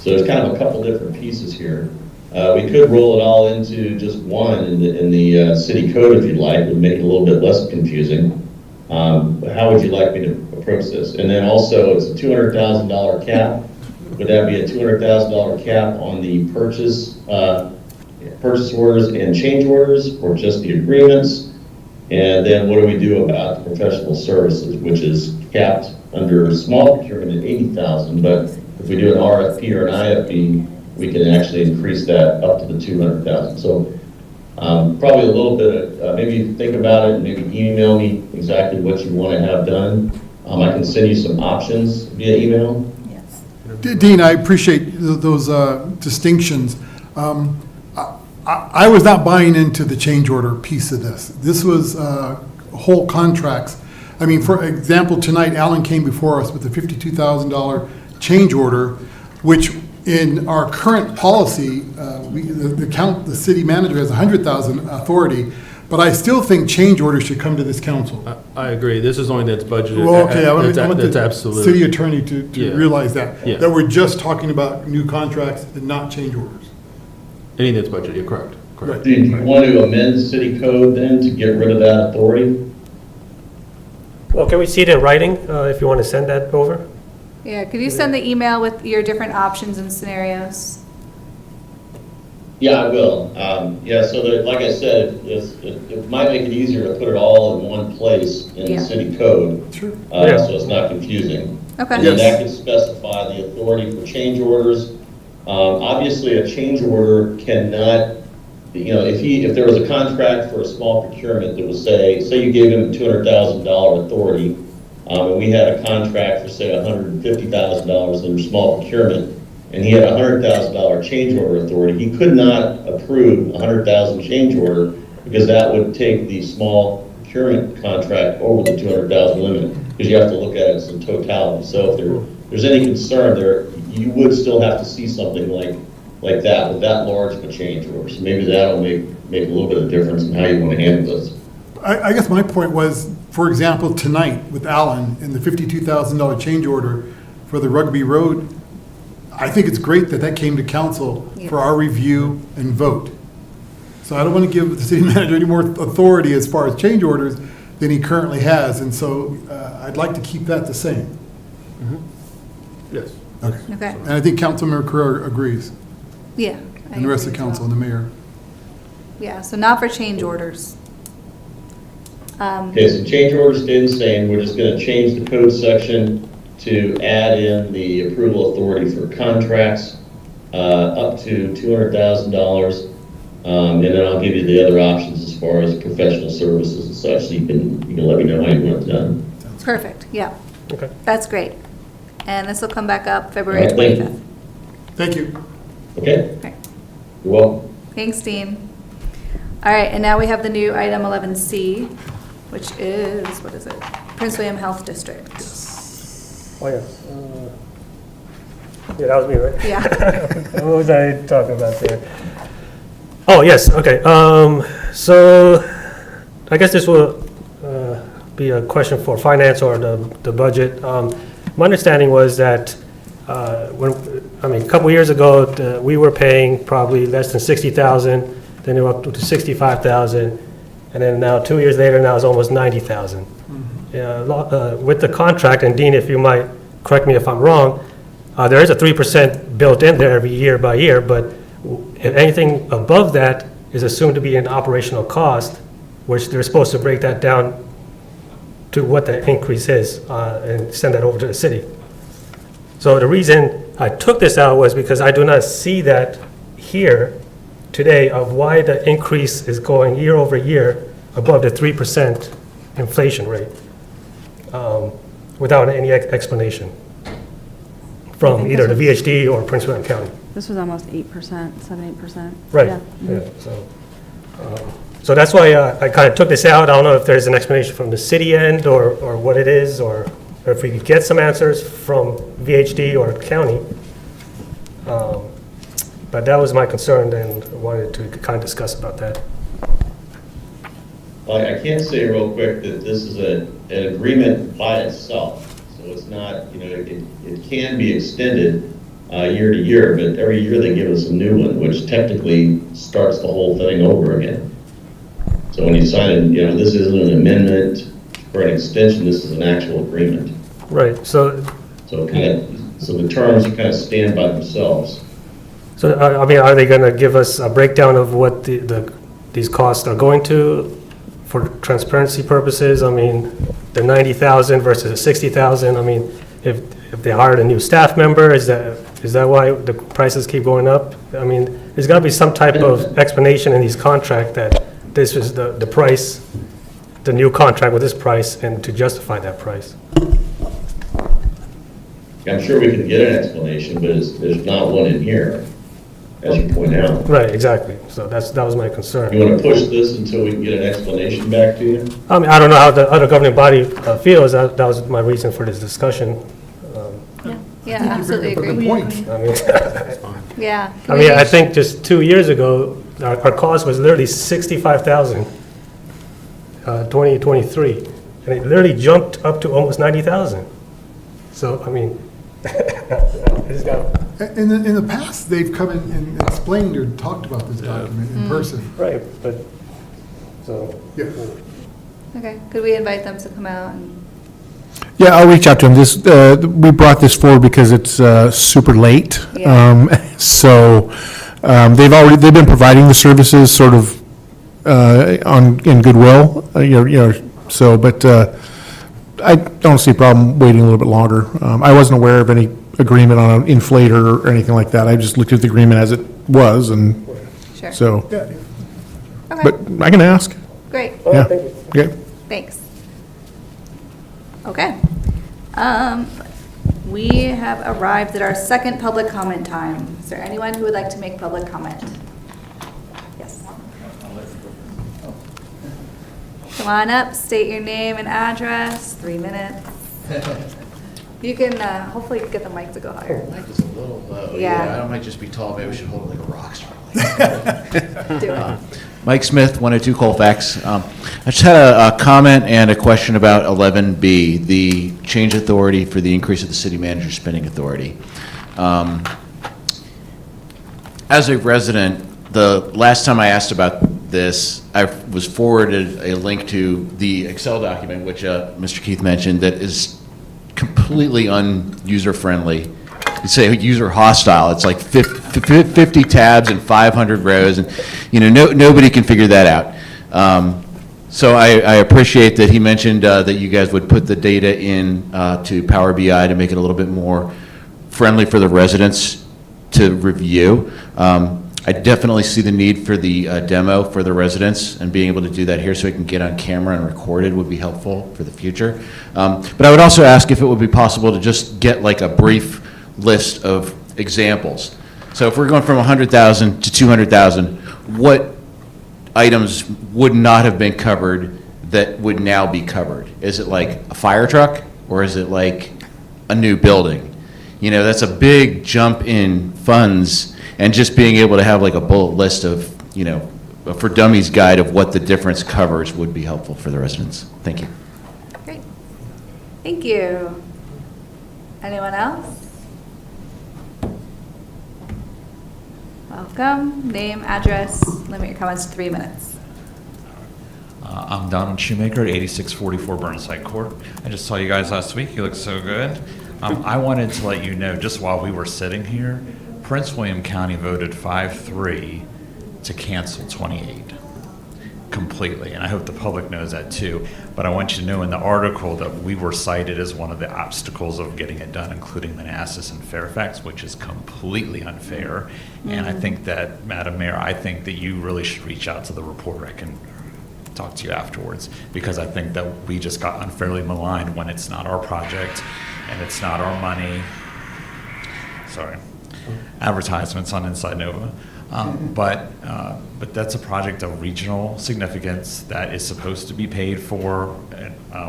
P: So there's kind of a couple different pieces here. We could roll it all into just one in the city code if you'd like, it would make it a little bit less confusing. How would you like me to approach this? And then also, it's a $200,000 cap. Would that be a $200,000 cap on the purchase orders and change orders, or just the agreements? And then what do we do about the professional services, which is capped under small procurement at $80,000, but if we do an RFP or an IFP, we can actually increase that up to the $200,000. So probably a little bit of, maybe think about it, and maybe email me exactly what you want to have done. I can send you some options via email.
E: Dean, I appreciate those distinctions. I was not buying into the change order piece of this. This was whole contracts. I mean, for example, tonight Alan came before us with a $52,000 change order, which in our current policy, the city manager has $100,000 authority, but I still think change orders should come to this council.
C: I agree. This is only that's budgeted.
E: Well, okay, I want
C: That's
E: the
C: absolute.
E: city attorney to
C: Yeah.
E: realize that,
C: Yeah.
E: that we're just talking about new contracts and not change orders.
C: Anything that's budgeted, you're correct. Correct.
P: Do you want to amend the city code then to get rid of that authority?
B: Well, can we see it in writing, if you want to send that over?
A: Yeah, could you send the email with your different options and scenarios?
P: Yeah, I will. Yeah, so that, like I said, it might make it easier to put it all in one place in
A: Yeah.
P: the city code.
E: Sure.
P: So it's not confusing.
A: Okay.
P: And then that could specify the authority for change orders. Obviously, a change order cannot, if there was a contract for a small procurement that was say you gave him a $200,000 authority, and we had a contract for say $150,000 under small procurement, and he had a $100,000 change order authority, he could not approve a $100,000 change order because that would take the small procurement contract over the $200,000 limit, because you have to look at it as a totality. So if there's any concern there, you would still have to see something like that with that large of a change order. So maybe that'll make a little bit of difference in how you want to handle this.
E: I guess my point was, for example, tonight with Alan and the $52,000 change order for the Rugby Road, I think it's great that came to council for our review and vote. So I don't want to give the city manager any more authority as far as change orders than he currently has, and so I'd like to keep that the same.
C: Yes.
A: Okay.
E: And I think Councilmember Carrera agrees,
A: Yeah. I
E: and the rest of
A: agree
E: the
A: as
E: council and the mayor.
A: Yeah, so not for change orders.
P: Okay, so change order stayed the same. We're just going to change the code section to add in the approval authority for contracts up to $200,000. And then I'll give you the other options as far as professional services and such, so you can let me know how you want it done.
A: Perfect, yeah.
B: Okay.
A: That's great. And this will come back up February
P: All right, thank you.
A: 25th.
E: Thank you.
P: Okay?
A: Okay.
P: You're welcome.
A: Thanks, Dean. All right, and now we have the new item 11C, which is, what is it? Prince William Health District.
B: Oh, yeah. Yeah, that was me, right?
A: Yeah.
B: What was I talking about there? Oh, yes, okay. So I guess this will be a question for finance or the budget. My understanding was that a couple years ago, we were paying probably less than 60,000, then they were up to 65,000, and then now 2 years later, now it's almost 90,000. With the contract, and Dean, if you might correct me if I'm wrong, there is a 3% built in there every year by year, but if anything above that is assumed to be an operational cost, which they're supposed to break that down to what the increase is and send that over to the city. So the reason I took this out was because I do not see that here today of why the increase is going year over year above the 3% inflation rate without any explanation from either the VHD or Prince William County.
S: This was almost 8%, 7-8%.
B: Right,
S: Yeah.
B: yeah, so that's why I kind of took this out. I don't know if there's an explanation from the city end or what it is, or if we could get some answers from VHD or county. But that was my concern and I wanted to kind of discuss about that.
P: Well, I can't say real quick that this is an agreement by itself. So it's not, it can be extended year to year, but every year they give us a new one, which technically starts the whole thing over again. So when you sign it, this isn't an amendment for an extension, this is an actual agreement.
B: Right, so
P: the terms kind of stand by themselves.
B: So, are they going to give us a breakdown of what these costs are going to for transparency purposes? I mean, the 90,000 versus the 60,000, I mean, if they hired a new staff member, is that why the prices keep going up? I mean, there's got to be some type of explanation in these contracts that this is the price, the new contract with this price, and to justify that price.
P: I'm sure we can get an explanation, but there's not one in here, as you point out.
B: Right, exactly. So that was my concern.
P: You want to push this until we can get an explanation back to you?
B: I mean, I don't know how the other governing body feels. That was my reason for this discussion.
A: Yeah, absolutely agree.
B: I mean,
A: Yeah.
B: I mean, I think just 2 years ago, our cost was literally 65,000, 2023, and it literally jumped up to almost 90,000. So, I mean, it's got.
E: In the past, they've come in and explained or talked about this document in person.
B: Right, but, so.
E: Yeah.
A: Okay, could we invite them to come out and?
Q: Yeah, I'll reach out to them. We brought this forward because it's super late.
A: Yeah.
Q: They've been providing the services sort of in goodwill, but I don't see a problem waiting a little bit longer. I wasn't aware of any agreement on an inflator or anything like that. I just looked at the agreement as it was, and
A: Sure.
Q: so.
A: Okay.
Q: But I can ask.
A: Great.
Q: Yeah. Yeah.
A: Thanks. Okay. We have arrived at our second public comment time. Is there anyone who would like to make public comment? Yes. Come on up, state your name and address, 3 minutes. You can hopefully get the mic to go higher.
H: Mic is a little low.
A: Yeah.
H: I might just be tall. Maybe we should hold it like a rock star.
A: Do it.
H: Mike Smith, 102 Colfax. I just had a comment and a question about 11B, the change authority for the increase of the city manager spending authority. As a resident, the last time I asked about this, I was forwarded a link to the Excel document, which Mr. Keith mentioned, that is completely un-user-friendly. You say user hostile. It's like 50 tabs and 500 rows, and nobody can figure that out. So I appreciate that he mentioned that you guys would put the data in to Power BI to make it a little bit more friendly for the residents to review. I definitely see the need for the demo for the residents, and being able to do that here so it can get on camera and recorded would be helpful for the future. But I would also ask if it would be possible to just get like a brief list of examples. So if we're going from 100,000 to 200,000, what items would not have been covered that would now be covered? Is it like a fire truck, or is it like a new building? You know, that's a big jump in funds, and just being able to have like a bullet list of, you know, a for dummies guide of what the difference covers would be helpful for the residents. Thank you.
A: Great. Thank you. Anyone else? Welcome. Name, address, limit your comments to 3 minutes.
T: I'm Donald Shuemaker at 8644 Burnside Court. I just saw you guys last week. You look so good. I wanted to let you know, just while we were sitting here, Prince William County voted 5-3 to cancel 28 completely, and I hope the public knows that too. But I want you to know in the article that we were cited as one of the obstacles of getting it done, including Manassas and Fairfax, which is completely unfair. And I think that, Madam Mayor, I think that you really should reach out to the reporter. I can talk to you afterwards, because I think that we just got unfairly maligned when it's not our project and it's not our money. Sorry. Advertisements on Inside Nova. But that's a project of regional significance that is supposed to be paid for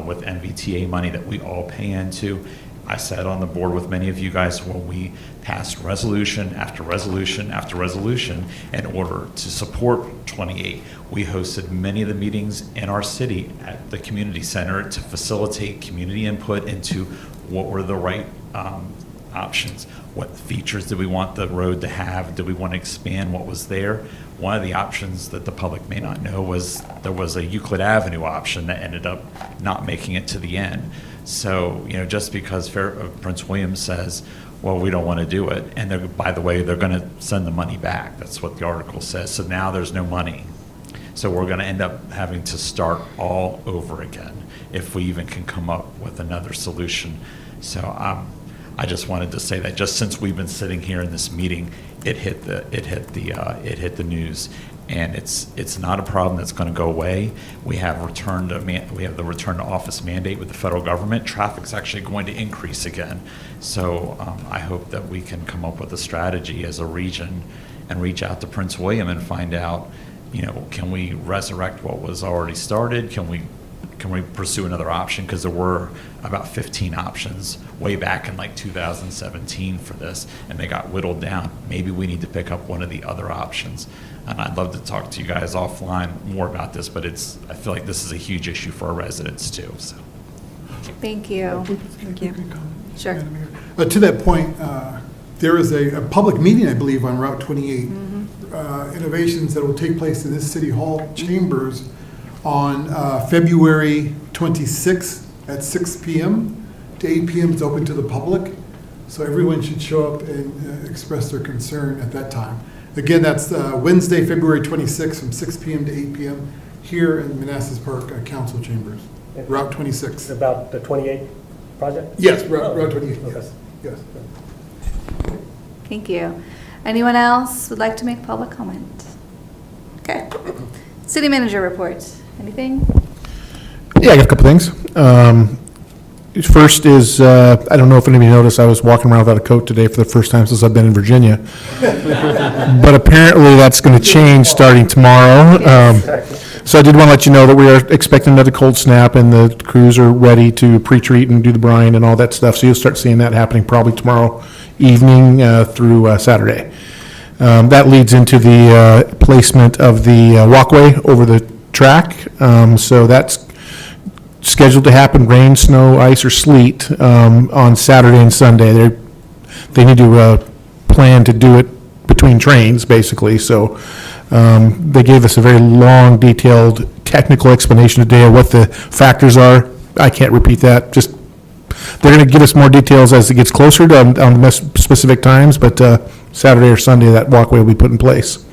T: with NVTA money that we all pay into. I sat on the board with many of you guys when we passed resolution after resolution after resolution in order to support 28. We hosted many of the meetings in our city at the community center to facilitate community input into what were the right options. What features did we want the road to have? Did we want to expand what was there? One of the options that the public may not know was there was a Euclid Avenue option that ended up not making it to the end. So, you know, just because Prince William says, well, we don't want to do it, and by the way, they're going to send the money back. That's what the article says. So now there's no money. So we're going to end up having to start all over again if we even can come up with another solution. So I just wanted to say that just since we've been sitting here in this meeting, it hit the news, and it's not a problem that's going to go away. We have the return to office mandate with the federal government. Traffic's actually going to increase again. So I hope that we can come up with a strategy as a region and reach out to Prince William and find out, you know, can we resurrect what was already started? Can we pursue another option? Because there were about 15 options way back in like 2017 for this, and they got whittled down. Maybe we need to pick up one of the other options. And I'd love to talk to you guys offline more about this, but I feel like this is a huge issue for our residents too. So.
A: Thank you. Thank you. Sure.
E: To that point, there is a public meeting, I believe, on Route 28, innovations that will take place in this City Hall chambers on February 26th at 6 p.m. to 8 p.m. It's open to the public, so everyone should show up and express their concern at that time. Again, that's Wednesday, February 26th from 6 p.m. to 8 p.m. here in Manassas Park Council Chambers, Route 26.
B: About the 28 project?
E: Yes, Route 28, yes. Yes.
A: Thank you. Anyone else would like to make public comment? Okay. City manager report. Anything?
Q: Yeah, I got a couple things. First is, I don't know if anybody noticed, I was walking around without a coat today for the first time since I've been in Virginia. But apparently that's going to change starting tomorrow. So I did want to let you know that we are expecting another cold snap, and the crews are ready to pre-treat and do the brine and all that stuff. So you'll start seeing that happening probably tomorrow evening through Saturday. That leads into the placement of the walkway over the track. So that's scheduled to happen, rain, snow, ice, or sleet, on Saturday and Sunday. They need to plan to do it between trains, basically. So they gave us a very long, detailed, technical explanation today of what the factors are. I can't repeat that. Just they're going to give us more details as it gets closer to, on the specific times, but Saturday or Sunday, that walkway will be put in place.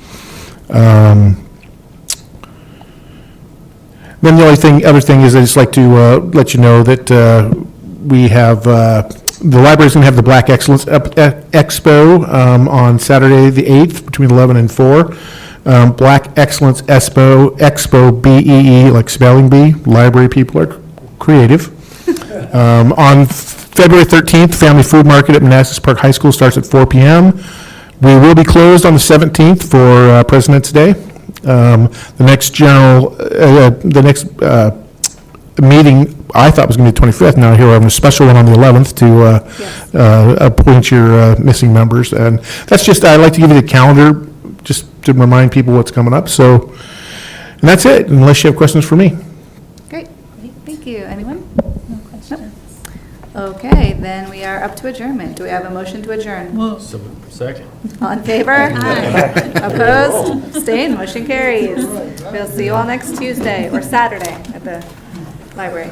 Q: Then the other thing is I just like to let you know that we have The library's going to have the Black Excellence Expo on Saturday, the 8th, between 11 and 4. Black Excellence Expo, B-E-E, like spelling bee. Library people are creative. On February 13th, Family Food Market at Manassas Park High School starts at 4 p.m. We will be closed on the 17th for President's Day. The next meeting I thought was going to be the 25th. Now here we're having a special one on the 11th to appoint your missing members. And that's just, I'd like to give you the calendar just to remind people what's coming up. So, and that's it, unless you have questions for me.
A: Great, thank you. Anyone? No questions. Okay, then we are up to adjournment. Do we have a motion to adjourn?
C: Second.
A: All in favor? Aye. Opposed? Abstained? Motion carries. We'll see you all next Tuesday or Saturday at the library.